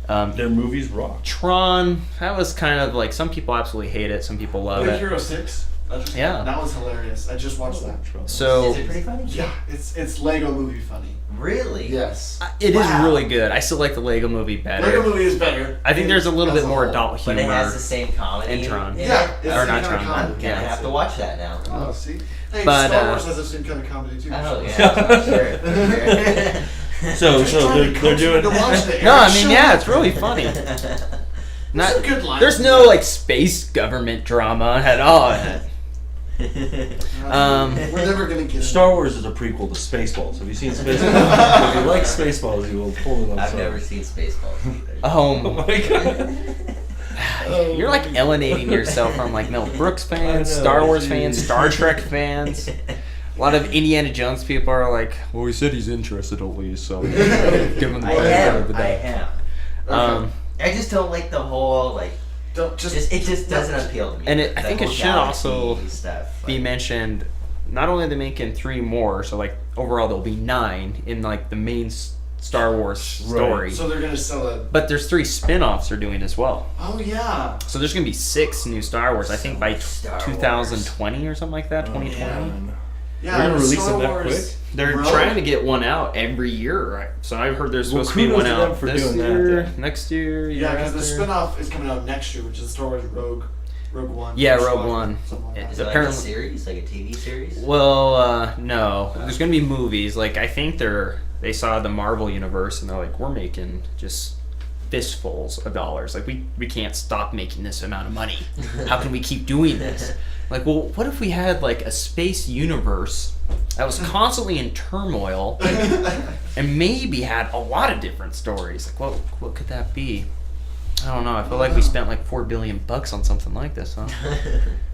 Their movies rock. Tron, that was kind of like, some people absolutely hate it, some people love Big it. Hero 6. Yeah. That was hilarious. I just watched that. So Is it pretty funny? Yeah, it's Lego movie funny. Really? Yes. it is Wow. really good. I still like the Lego movie better. Lego movie is better. I think there's a little As bit more whole. adult But humor. it has the same comedy. in Tron. in Yeah, it? it's Or the not same kind of Tron, comedy. I'm gonna have to watch that now. Oh, see. Hey, But, Star Wars has the same kind of comedy too. Oh yeah, sure. So Just trying to they're coax you doing. into watching it. No, I Shut mean, yeah, up. it's really funny. Not, Some good lines. there's no like space government drama at all in it. We're never gonna get Star Wars is a prequel to Spaceballs. Have you seen Spaceballs? If you like Spaceballs, you will totally love I've Star never Wars. seen Spaceballs either. Oh Oh, my god. you're like alienating yourself from like Mel Brooks fans, I know, Star Wars geez. fans, Star Trek fans. A lot of Indiana Jones people are like, well, he said he's interested at least, so give him the I benefit of am. the I doubt. am. Um, I just don't like the whole like. Don't just. It just doesn't appeal to me. And I The think it whole should galaxy also stuff. be mentioned. Not only are they making 3 more, so like overall there'll be 9 in like the main Star Wars story. So they're gonna sell it. But there's 3 spin-offs they're doing as well. Oh yeah. So there's gonna be 6 new Star Wars. I think by Star Wars. 2020 or something like that. 2020. Man. Yeah. They're gonna release Star them that Wars quick? They're Rogue. trying to get one out every year, right? So I've heard there's Well, supposed to be kudos one to them out for this doing that, year, then. next year. Yeah, year because the after. spin-off is coming out next year, which is Star Wars Rogue One. Yeah, First Rogue Squadron, One. something like It- that. Is it like a apparently- series, like a TV series? Well, no. There's gonna be movies. Like I think they saw the Marvel universe and they're like, we're making just fistfuls of dollars. Like we can't stop making this amount of money. How can we keep doing this? Like, well, what if we had like a space universe that was constantly in turmoil and maybe had a lot of different stories? Like, what could that be? I don't know. I feel like we spent like $4 billion on something like this, huh?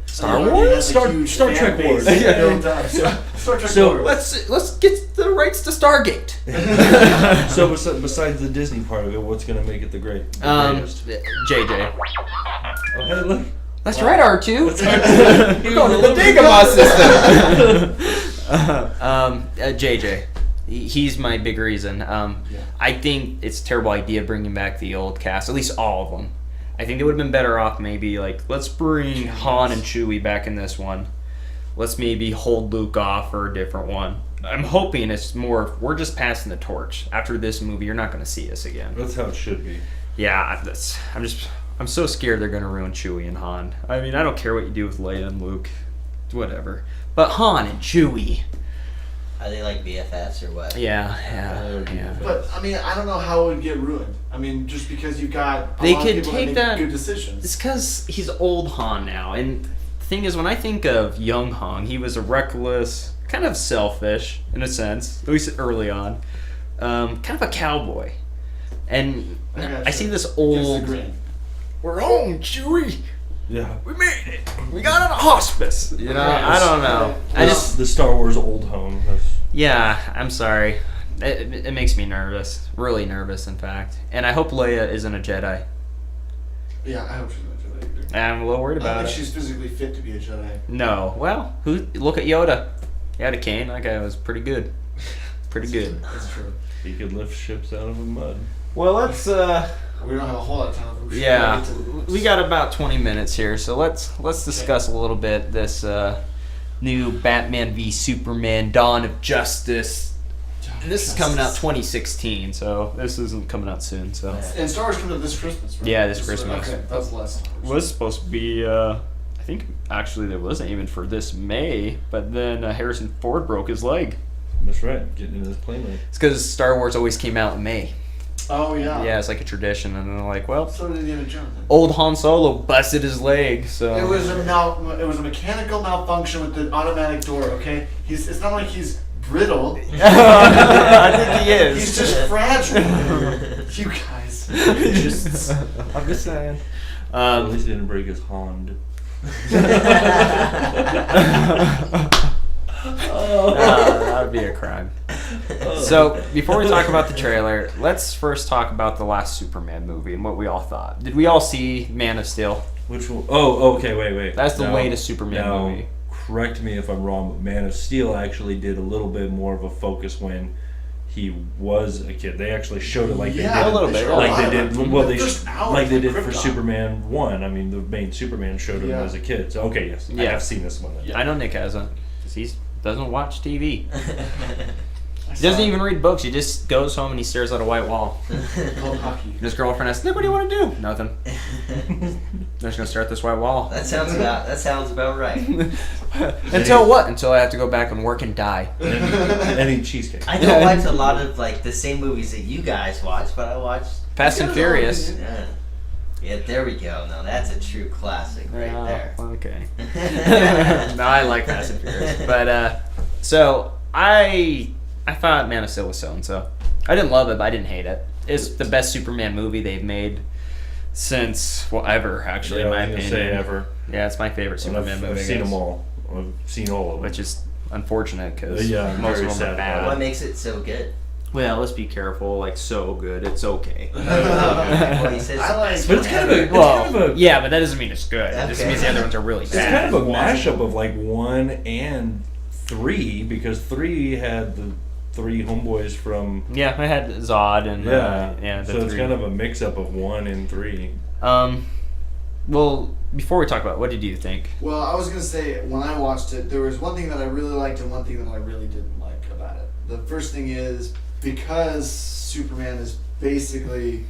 Star It already Wars? has a Star- huge Star fan Trek base Wars. built up. Star Trek So, Wars. Let's get the rights to Stargate. So besides the Disney part of it, what's gonna make it the greatest? JJ. Oh, hey, look. That's right, R2. We're going to the Dagobah system. JJ. He's my big reason. I think it's a terrible idea bringing back the old cast, at least all of them. I think they would have been better off maybe like, let's bring Han and Chewie back in this one. Let's maybe hold Luke off for a different one. I'm hoping it's more, we're just passing the torch. After this movie, you're not going to see us again. That's how it should be. Yeah, I'm so scared they're going to ruin Chewie and Han. I mean, I don't care what you do with Leia and Luke. Whatever. But Han and Chewie. Are they like BFFs or what? Yeah. But I mean, I don't know how it would get ruined. I mean, just because you've got a They lot could of people take that that. make good decisions. It's because he's old Han now, and the thing is, when I think of young Han, he was a reckless, kind of selfish in a sense, at least early on, kind of a cowboy. And I see this old. We're home, Chewie. Yeah. We made it. We got out of hospice. You know, I don't know. I just the Star Wars old home. Yeah, I'm sorry. It makes me nervous. Really nervous, in fact. And I hope Leia isn't a Jedi. Yeah, I hope she's not a Jedi either. I'm a little worried I don't about think it. she's physically fit to be a Jedi. No. Well, look at Yoda. Yoda Kane. That guy was pretty good. Pretty good. That's true. He could lift ships out of the mud. Well, let's. We don't have a whole lot of time. But Yeah, we got about 20 minutes here, so let's discuss a little bit this new Batman v Superman: Dawn of Justice. And this is coming out 2016, so this isn't coming out soon. So And Star Wars comes out this Christmas, right? Yeah, this Christmas. Okay, that's less. was supposed to be. I think actually there wasn't even for this May, but then Harrison Ford broke his leg. That's right. Getting into this plane ride. It's because Star Wars always came out in May. Oh yeah. Yeah, it's like a tradition, and they're like, well, So did Indiana Jones. old Han Solo busted his leg, so It was a mechanical malfunction with the automatic door. Okay, it's not like he's brittle. I think he is. He's just fragile. You guys. I'm just saying. At least he didn't break his hand. That would be a crime. So, before we talk about the trailer, let's first talk about the last Superman movie and what we all thought. Did we all see Man of Steel? Which one? Oh, okay, wait. That's the latest Superman movie. Correct me if I'm wrong, but Man of Steel actually did a little bit more of a focus when he was a kid. They actually showed it like they did. a little bit. Like they did. Well, they First hour like they was did for Krypton. Superman 1. I mean, the main Superman showed him Yeah. as a kid. So okay, yes, I Yeah. have seen this one. Then. I know Nick hasn't, because he doesn't watch TV. I He doesn't saw even read books. He just goes home and he stares at a white wall. it called hockey. And his girlfriend asks, Nick, what do you want to do? Nothing. They're just going to stare at this white wall. That sounds about right. Until what? Until I have to go back and work and die. Any cheesecake. I don't watch a lot of like the same movies that you guys watch, but I watch. Fast and Furious. Yeah, there we go. Now that's a true classic right there. Okay. No, I like Fast and Furious. But, so, I thought Man of Steel was so I didn't love it, but I didn't hate it. It's the best Superman movie they've made since, well, ever, actually, in my I was gonna opinion. say ever. Yeah, it's my favorite And Superman movie. I've I seen guess. them all. I've seen all of them. Which is unfortunate, because Yeah, I'm most very of them sad are about bad. What makes it so good? Well, let's be careful. Like, so good, it's okay. Well, he says I like- But it's kind of a. It's Well, kind of a. yeah, but that doesn't mean it's good. It just Okay. means the other ones are really It's bad. kind of a mashup of like 1 and 3 because 3 had the 3 homeboys from. Yeah, I had Zod and the so it's three. kind of a mix up of 1 and 3. Well, before we talk about it, what did you think? Well, I was gonna say when I watched it, there was one thing that I really liked and one thing that I really didn't like about it. The first thing is because Superman is basically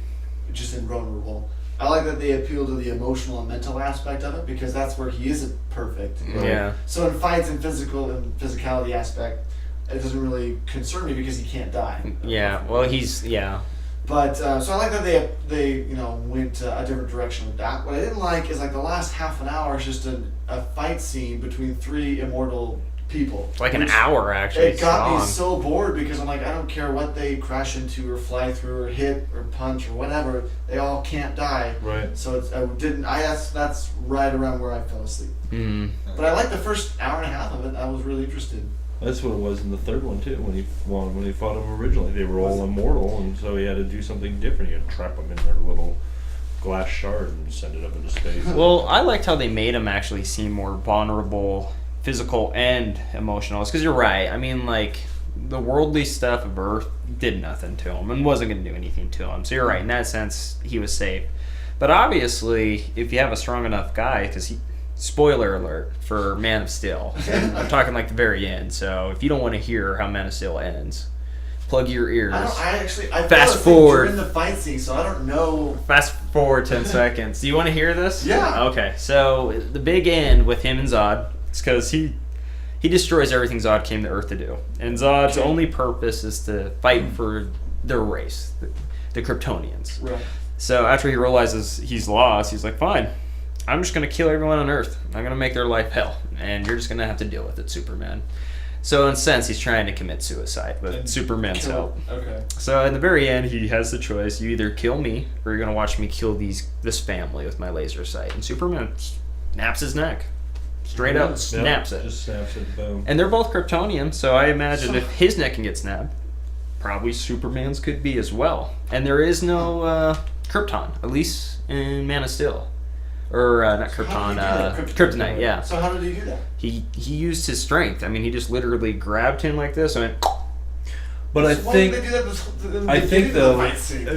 just invulnerable. I like that they appeal to the emotional and mental aspect of it because that's where he isn't perfect. Right. Yeah. So in fights and physicality aspect, it doesn't really concern me because he can't die. Yeah. Well, yeah. But so I like that they went a different direction with that. What I didn't like is like the last half an hour is just a fight scene between 3 immortal people. Like an Which- hour, actually. It got me long. so bored because I'm like, I don't care what they crash into or fly through or hit or punch or whatever, they all can't die. Right. So that's right around where I fell asleep. Mm. But I like the first hour and a half of it. I was really interested. That's what it was in the third one too. When he fought them originally, they were all immortal, and so he had to do something different. He had to trap them in their little glass shard and send it up into space. Well, I liked how they made him actually seem more vulnerable, physical and emotional. Because you're right. I mean, like, the worldly stuff of Earth did nothing to him and wasn't going to do anything to him. So you're right. In that sense, he was safe. But obviously, if you have a strong enough guy, because spoiler alert for Man of Steel. I'm talking like the very end. So if you don't want to hear how Man of Steel ends, plug your ears. I Fast forward. You're in the fight scene, so I don't know. Fast forward 10 seconds. Do you want to hear this? Yeah. Okay. So the big end with him and Zod, it's because he destroys everything Zod came to Earth to do, and Zod's only purpose is to fight for their race, the Kryptonians. Right. So after he realizes he's lost, he's like, fine, I'm just going to kill everyone on Earth. I'm going to make their life hell, and you're just going to have to deal with it, Superman. So in a sense, he's trying to commit suicide with Superman's help. Okay. So at the very end, he has the choice. You either kill me, or you're going to watch me kill this family with my laser sight. And Superman snaps his neck. Straight up snaps it. Just snaps it, boom. And they're both Kryptonian, so I imagine if his neck can get snapped, probably Superman's could be as well. And there is no Krypton, at least in Man of Steel. Or not Krypton, Kryptonite, yeah. So how did he do that? He used his strength. I mean, he just literally grabbed him like this and went... But I Why think did they do that in the I think beginning of the though fight scene?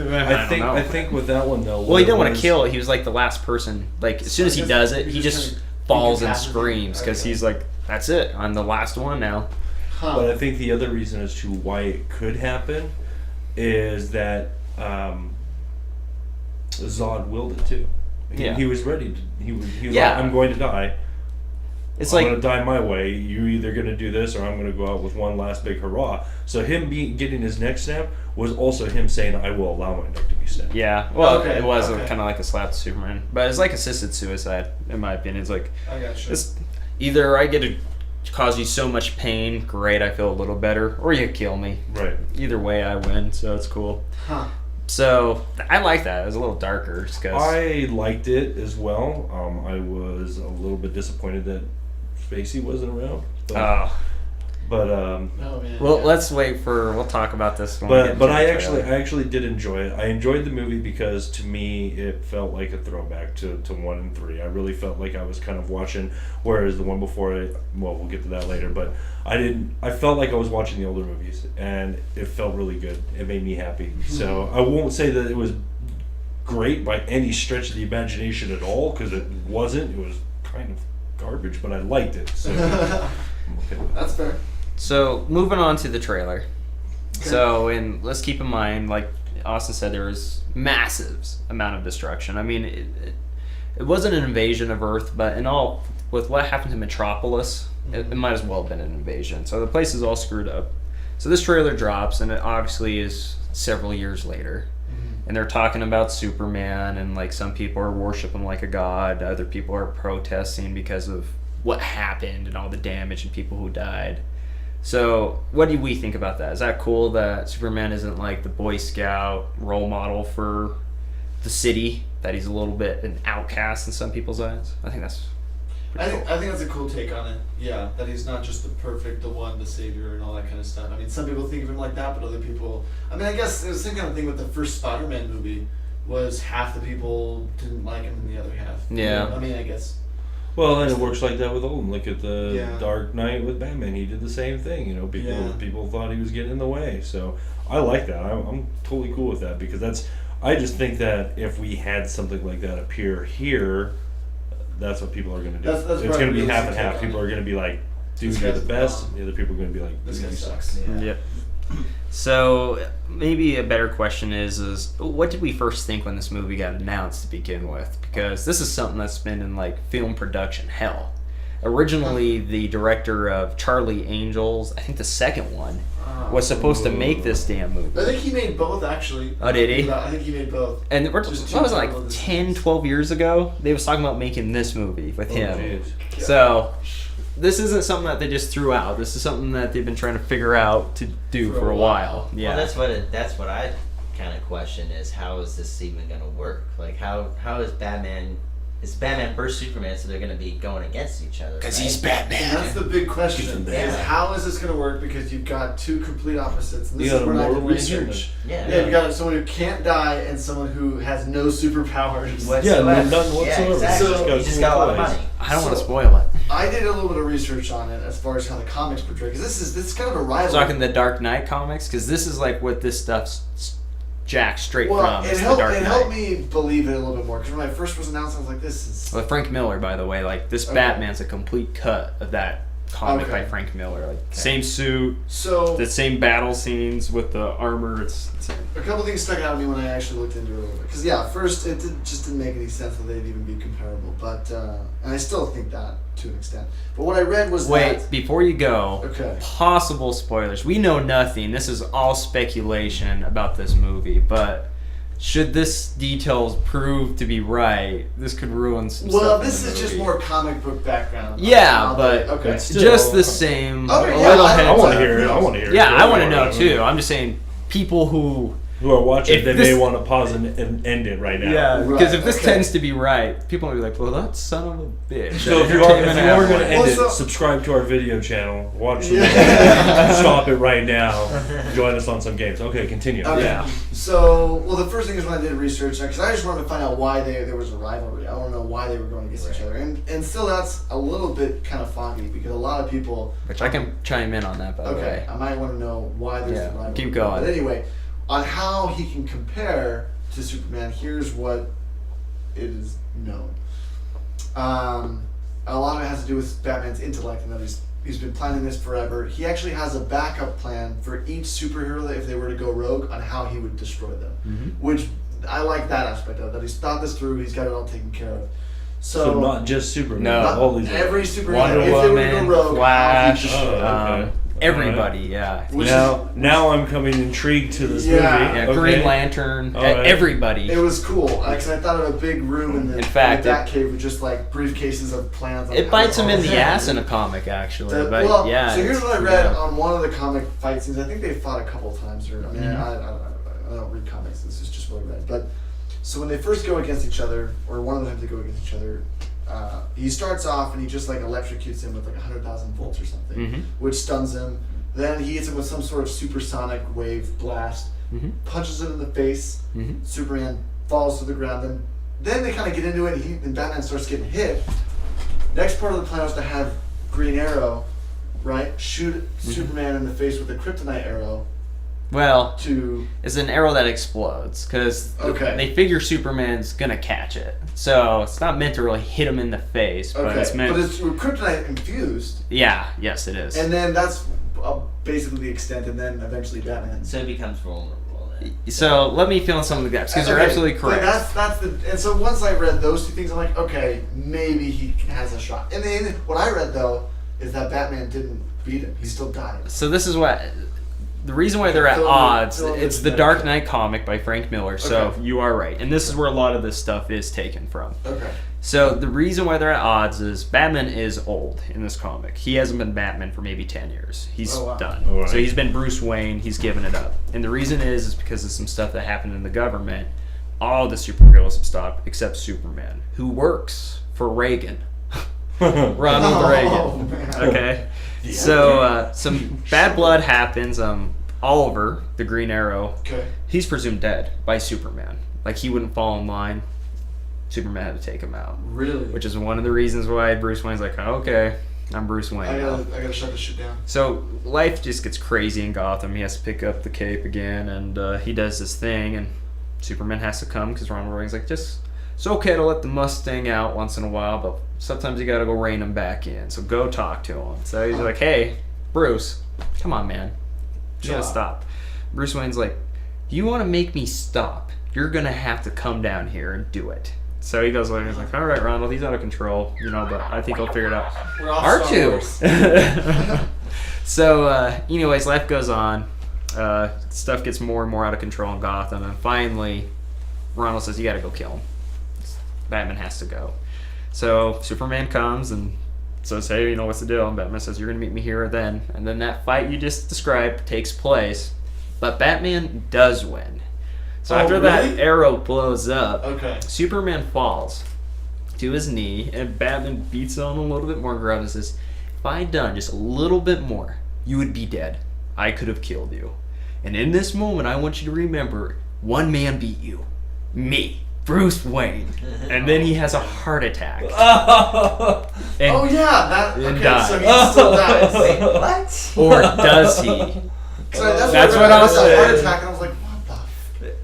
I think with that one though. Well, he didn't want to kill. He was like the last person. Like as soon as he does it, he just falls and screams because he's like, "That's it. I'm the last one now." Huh. But I think the other reason as to why it could happen is that Zod willed it too. He was ready. He was like, I'm going to die. It's I'm like going to die my way. You're either going to do this or I'm going to go out with one last big hurrah. So him getting his neck snapped was also him saying, I will allow my neck to be snapped. yeah. Well, Okay, it was okay. kind of like a slap to Superman, but it's like assisted suicide in my opinion. It's like I got you. it's either I get to cause you so much pain, great, I feel a little better, or you kill me. Right. Either way, I win, so it's cool. Huh. So I like that. It was a little darker, just because. I liked it as well. I was a little bit disappointed that Spacey wasn't around. But Oh man. Well, yeah. let's wait for. We'll talk about this. When we get but to I the actually trailer. did enjoy it. I enjoyed the movie because to me it felt like a throwback to 1 and 3. I really felt like I was kind of watching, whereas the one before it, well, we'll get to that later. But I felt like I was watching the older movies, and it felt really good. It made me happy. So I won't say that it was great by any stretch of the imagination at all, because it wasn't. It was kind of garbage, but I liked it. So I'm okay with that. That's fair. So moving on to the trailer. So let's keep in mind, like Austin said, there was massive amount of destruction. I mean, it wasn't an invasion of Earth, but with what happened to Metropolis, it might as well have been an invasion. So the place is all screwed up. So this trailer drops, and it obviously is several years later. And they're talking about Superman, and like some people are worshiping him like a god, other people are protesting because of what happened and all the damage and people who died. So what do we think about that? Is that cool that Superman isn't like the Boy Scout role model for the city, that he's a little bit an outcast in some people's eyes? I think that's pretty cool. I think that's a cool take on it. Yeah, that he's not just the one, the savior, and all that kind of stuff. I mean, some people think of him like that, but other people. I mean, I guess it was the same kind of thing with the first Spider-Man movie. Was half the people didn't like him, and the other half. Yeah. You know, I mean, I guess. Well, and it works like that with Olin. Look at the Yeah. Dark Knight with Batman. He did the same thing. You know, Yeah. people thought he was getting in the way. So I like that. I'm totally cool with that because I just think that if we had something like that appear here, that's what people are going to do. That's it's probably going to be the half and take half. on People it. are going to be like, "Dude, This you're guy's the best." dumb. And the other people are going to be like, This "Dude, guy you sucks. suck." Yeah. Yep. So maybe a better question is what did we first think when this movie got announced to begin with? Because this is something that's been in like film production hell. Originally, the director of Charlie Angels, I think the second one, was supposed to make this damn movie. I think he made both actually. Oh, did he? I think he made both. And what Just was it, two like parallel 10, 12 years ago? They was talking about making this movie with him. Jeez. So this isn't something that they just threw out. This is something that they've been trying to figure out to do for a while. Yeah. Well, that's what I kind of question is how is this even going to work? Like how is Batman It's Batman versus Superman, so they're going to be going against each other. Because right? he's Batman. And that's the big question: Yeah. is how is this going to work? Because you've got two complete opposites, and this You is got a where I did mortal research. research. Yeah. You've got someone who can't die and someone who has no superpowers. Whatsoever. Yeah, none whatsoever. Yeah, exactly. So- you just got a lot of money. I don't want to So- spoil it. I did a little bit of research on it as far as how the comics portray, because this is kind of a rivalry. Talking the Dark Knight comics, because this is like what this stuff's jacked straight Well, from. it It's the helped. Dark It Knight. helped me believe it a little bit more because when I first was announced, I was like, "This is." Well, Frank Miller, by the way, like this Okay. Batman's a complete cut of that comic Okay. by Frank Miller. Like same suit, So the same battle scenes with the armor. It's a couple things stuck out to me when I actually looked into it a little bit. Because yeah, at first it just didn't make any sense that they'd even be comparable. But and I still think that to an extent. But what I read was wait that before you go. okay. Possible spoilers. We know nothing. This is all speculation about this movie, but. Should this details prove to be right, this could ruin some Well, stuff. in this the is just movie. more comic book background. Yeah, but okay. it's still- just the same. Okay, a yeah, little I heads I want to up. hear it. I want to hear it. Yeah, I Go want to for know it. too. I'm just saying, people who. Who are watching, If they this- may want to pause and end it right now. Yeah, Right, because if this okay. tends to be right, people will be like, "Well, that son of a bitch." So if you are going to end Well, it, so- subscribe to our video channel. Watch the Yeah. Stop it right now. Join us on some games. Okay, continue. Okay. Yeah. So, well, the first thing is when I did research, because I just wanted to find out why there was a rivalry. I want to know why they were going against each other, and still that's a little bit kind of foggy because a lot of people. Which I can chime in on that, by the Okay, way. I might want to know why there's Yeah, the rivalry. keep going. But anyway, on how he can compare to Superman, here's what it is known. A lot of it has to do with Batman's intellect and that he's been planning this forever. He actually has a backup plan for each superhero that if they were to go rogue on how he would destroy them. Mm-hmm. Which I like that aspect of it, that he's thought this through, he's got it all taken care of. So not just Superman. No. but all these every superhero, Wonder if they were to Woman, go rogue, Flash, how he'd destroy them. okay. Everybody, yeah. Which Now I'm coming intrigued to this Yeah. movie. Yeah, Okay. Green Lantern, All right. everybody. It was cool, because I thought of a big room in the In fact, Batcave with just like briefcases of plans. On It how bites they him all in the happened. ass in a comic, actually. The- But well, yeah. so here's it's- what I read yeah. on one of the comic fight scenes. I think they fought a couple of times. Or I mean, Mhm. I don't read comics. This is just what I read. But so when they first go against each other, or one of the times they go against each other, he starts off and he just like electrocutes him with like 100,000 volts or something, Mhm. which stuns him. Then he hits him with some sort of supersonic wave blast, Mhm. punches him in the face. Mhm. Superman falls to the ground. Then they kind of get into it, and Batman starts getting hit. Next part of the plan was to have Green Arrow, right, shoot Superman in the face with a kryptonite arrow Well, to. it's an arrow that explodes because Okay. they figure Superman's gonna catch it. So it's not meant to really hit him in the face, but Okay, it's meant. but it's kryptonite infused, Yeah, yes, it is. and then that's basically the extent, and then eventually Batman. So it becomes vulnerable then. So let me fill in some of the gaps because you're Okay, absolutely but correct. that's the and so once I read those two things, I'm like, okay, maybe he has a shot. And then what I read though is that Batman didn't beat him; he still died. So this is what the reason why they're at Fill in- odds. fill in It's the the Dark Knight comic by Frank Miller. So Okay. you are right, and this is where a lot of this stuff is taken from. Okay. So the reason why they're at odds is Batman is old in this comic. He hasn't been Batman for maybe 10 years. He's Oh, wow. done. All right. So he's been Bruce Wayne. He's given it up. And the reason is because of some stuff that happened in the government. All the superheroes have stopped except Superman, who works for Reagan. Ronald Oh, Reagan. man. Okay. So some bad blood happens. Oliver, the Green Arrow, Okay. he's presumed dead by Superman. Like he wouldn't fall in line. Superman had to take him out. Really? Which is one of the reasons why Bruce Wayne's like, oh, okay, I'm Bruce Wayne I now. gotta shut this shit down. So life just gets crazy in Gotham. He has to pick up the cape again, and he does this thing, and Superman has to come because Ronald Reagan's like, just it's okay to let the Mustang out once in a while, but sometimes you gotta go rein him back in. So go talk to him. So he's like, hey, Bruce, come on, man, you gotta Chill out. stop. Bruce Wayne's like, you want to make me stop? You're gonna have to come down here and do it. So he goes like, he's like, all right, Ronald, he's out of control, but I think I'll figure it out. We're off Star Wars. R2. So, anyways, life goes on. Stuff gets more and more out of control in Gotham, and finally, Ronald says, you gotta go kill him. Batman has to go. So Superman comes and says, hey, what's the deal? And Batman says, you're gonna meet me here or then. And then that fight you just described takes place, but Batman does win. So Oh, after really? that arrow blows up, Okay. Superman falls to his knee, and Batman beats on him a little bit more, grabs and says, if I had done just a little bit more, you would be dead. I could have killed you. And in this moment, I want you to remember, one man beat you. Me. Bruce Wayne. And then he has a heart attack. And, Oh yeah, that. and Okay, dies. so he still dies. Wait, what? Or does he? So That's what I I'll was saying. say. Heart attack, and I was like, what the?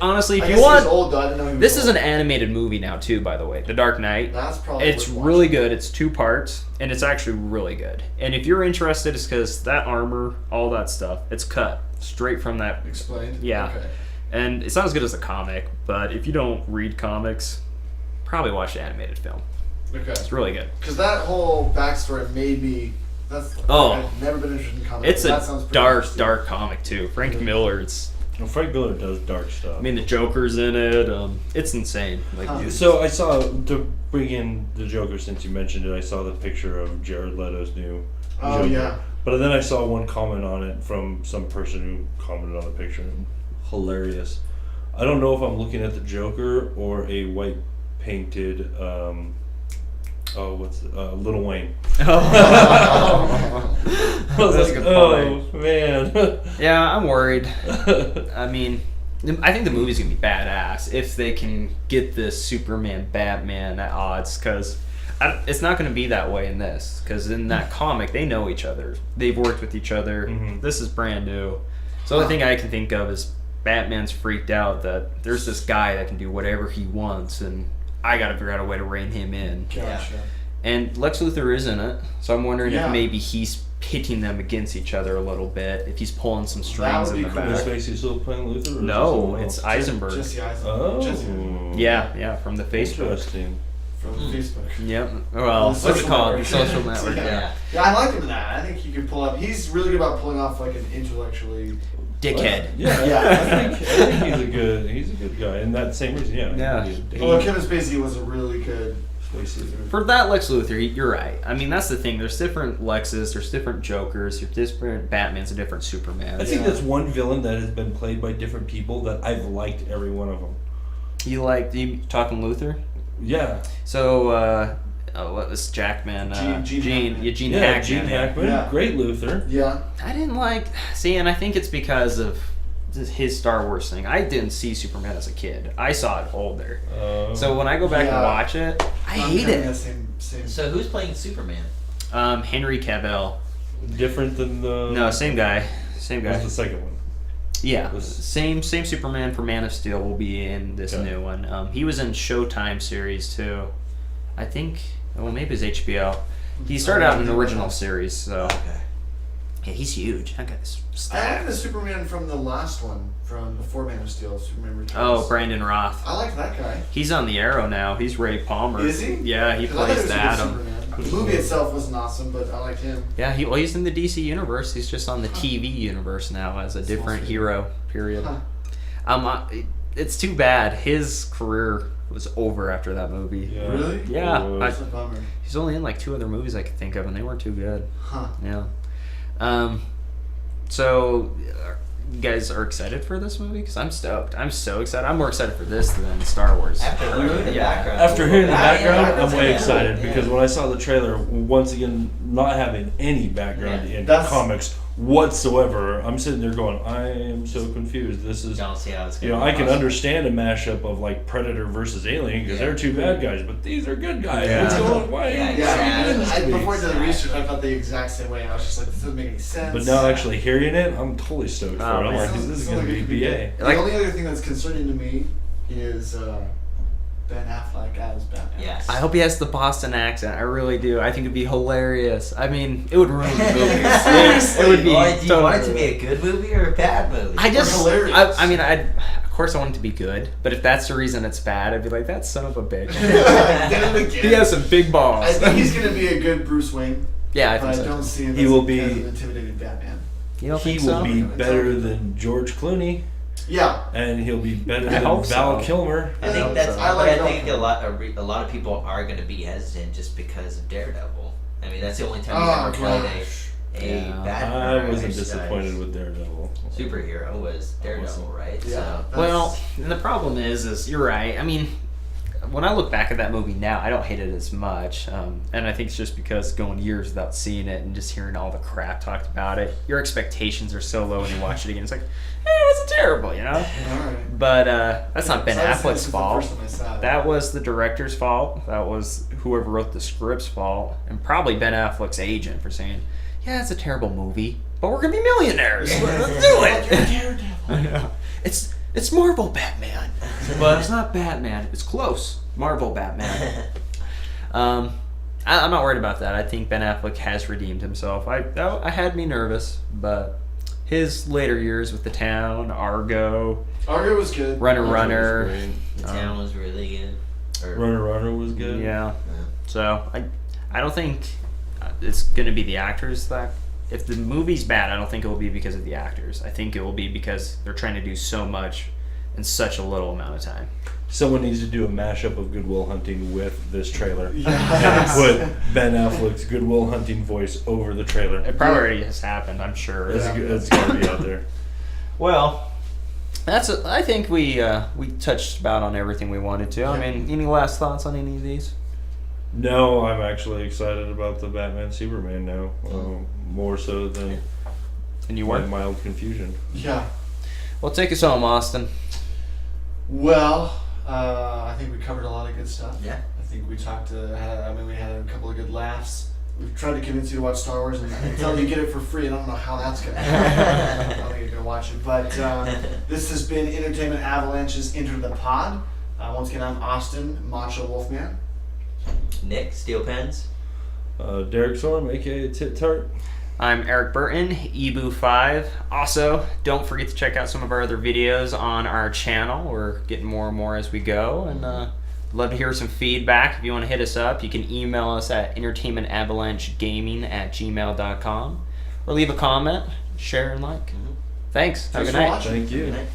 Honestly, if I you guess he was want... old though. I didn't know he was This is old. an animated movie now, too, by the way. The Dark Knight. That's probably. It's worth really watching. good. It's 2 parts, and it's actually really good. And if you're interested, it's because that armor, all that stuff, it's cut straight from that. Explained. Yeah. Okay. And it's not as good as the comic, but if you don't read comics, probably watch the animated film. Okay. It's really good. Because that whole backstory made me. That's. Oh. I've never been interested in comics. It's but that a sounds pretty dark, interesting. dark comic, too. Frank Miller, it's... Well, Frank Miller does dark stuff. I mean, the Joker's in it. It's insane. Like, Huh. So I saw, to bring in the Joker since you mentioned it, I saw the picture of Jared Leto's new Oh Joker. yeah. But then I saw one comment on it from some person who commented on the picture. Hilarious. I don't know if I'm looking at the Joker or a white painted, Lil Wayne. I was That's like, a good oh point. man. Yeah, I'm worried. I mean, I think the movie's gonna be badass if they can get this Superman Batman at odds, because it's not gonna be that way in this. Because in that comic, they know each other. They've worked with each other. Mhm. This is brand new. So the only thing I can think of is Batman's freaked out that there's this guy that can do whatever he wants, and I gotta figure out a way to rein him in. Gotcha. And Lex Luthor is in it, so I'm wondering Yeah. if maybe he's pitting them against each other a little bit, if he's pulling some strings would in be the cool. Is back. Spacey still playing Luther? Or is it No, someone it's else? Eisenberg. Jesse Eisenberg. Oh. Jesse Yeah, from the Facebook. Interesting. from Facebook. Yep. Well, what's it Social called? The network. social network. Yeah. Yeah. Yeah, I like him in that. I think he could pull up. He's really good about pulling off like an intellectually. Dickhead. Yeah, Yeah. I think he's a good guy, and that same reason. Yeah. Yeah. Well, Kevin Spacey was a really good. Spacey. For that Lex Luthor, you're right. I mean, that's the thing. There's different Lexes, there's different Jokers, there's different Batmans, and different Supermans. I think Yeah. that's one villain that has been played by different people that I've liked every one of them. You talking Luthor? Yeah. So, what was Jackman? Gene Hackman. Gene Yeah, Hackman. Gene Hackman. Yeah. Great Luther. Yeah. I didn't like. See, and I think it's because of his Star Wars thing. I didn't see Superman as a kid. I saw it older. So when I go back Yeah. and watch it, I I'm hate kinda it. the Same. So who's playing Superman? Henry Cavill. Different than the. No, same guy. Same What's guy. the second one? Yeah, Was- same Superman for Man of Steel will be in this Okay. new one. He was in Showtime series too. I think. Well, maybe it's HBO. He started out in an original series, so Okay. yeah, he's huge. That guy's I like stacked. the Superman from the last one, from before Man of Steel, Superman Returns. Oh, Brandon Roth. I like that guy. He's on the Arrow now. He's Ray Palmer. Is he? Yeah, he 'Cause I thought plays was the a good Atom. Superman. The movie itself wasn't awesome, but I liked him. Yeah, he's in the DC universe. He's just on the TV universe now as a different awesome. hero. Period. Huh. It's too bad his career was over after that movie. Yeah. Really? Yeah, It That's was. a bummer. He's only in like 2 other movies I could think of, and they weren't too good. Huh. Yeah. So you guys are excited for this movie? Because I'm stoked. I'm so excited. I'm more excited for this than Star Wars. After hearing the Yeah. background. After hearing the background, I'm way yeah. excited Yeah. because when I saw the trailer, once again, not having any background Yeah. in That's- comics whatsoever, I'm sitting there going, I am so confused. This is, Don't see how it's you going. know, I can understand a mashup of like Predator versus Alien because Yeah. they're two bad guys, but these are good guys. Yeah. What's going on? Why? Yeah, Yeah, exactly. before I did the research, I felt the exact same way. I was just like, this doesn't make any sense. But now actually hearing it, I'm totally stoked for it. I'm man. like, this is going to be BA. The Like- only other thing that's concerning to me is Ben Affleck as Batman. Yes. I hope he has the Boston accent. I really do. I think it'd be hilarious. I mean, it would ruin the movie. It would be. Well, do you want it to totally- be a good movie or a bad movie? I just, hilarious. I mean, of course I want it to be good, but if that's the reason it's bad, I'd be like, that son of a bitch. Did it again. He has some big balls. I think he's gonna be a good Bruce Wayne, Yeah, I but think I don't so. see him He as, will be- as an intimidating Batman. You don't He think will so? be It's better okay. than George Clooney, Yeah. and he'll be better I than hope Val so. Kilmer. I think that's. I like I think Val a lot of people are going to be hesitant just because of Daredevil. I mean, that's the only time Oh, he's ever played gosh. a Yeah. Batman. I wasn't disappointed with Daredevil. Superhero was Daredevil, right? Yeah. So that's- Well, and the problem is you're right. I mean, when I look back at that movie now, I don't hate it as much, and I think it's just because going years without seeing it and just hearing all the crap talked about it, your expectations are so low when you watch it again. It's like, it wasn't terrible, you know. All right. But that's not Ben So Affleck's this is the fault. first time I saw it. That was the director's fault. That was whoever wrote the script's fault, and probably Ben Affleck's agent for saying, "Yeah, it's a terrible movie, but we're gonna be millionaires. Let's do it." You're a daredevil. I know. It's Marvel Batman, but it's not Batman. It's close. Marvel Batman. I'm not worried about that. I think Ben Affleck has redeemed himself. I had me nervous, but his later years with The Town, Argo, Argo was good. Runner. The Town was really good. Or, Runner was good. Yeah. So I don't think it's gonna be the actors that. If the movie's bad, I don't think it will be because of the actors. I think it will be because they're trying to do so much in such a little amount of time. Someone needs to do a mashup of Good Will Hunting with this trailer. Yes. And put Ben Affleck's Good Will Hunting voice over the trailer. It probably already has happened, I'm sure. It's gotta be out there. Well, I think we touched about on everything we wanted to. I mean, any last thoughts on any of these? No, I'm actually excited about the Batman Superman now. More so than And you my were? mild confusion. Yeah. Well, take us home, Austin. Well, I think we covered a lot of good stuff. Yeah. I think we talked. We had a couple of good laughs. We've tried to convince you to watch Star Wars, and until you get it for free, I don't know how that's gonna happen. I don't think you're gonna watch it. But this has been Entertainment Avalanche's Enter the Pod. Once again, I'm Austin, Macho Wolfman. Nick, Steel Pens. Derek Sorm, aka Tit Tart. I'm Eric Burton, Ebu5. Also, don't forget to check out some of our other videos on our channel. We're getting more and more as we go, and love to hear some feedback. If you want to hit us up, you can email us at entertainmentavalanchegaming@gmail.com or leave a comment, share, and like. Thanks. Have a good Thanks for night. watching. Thank you. Good night.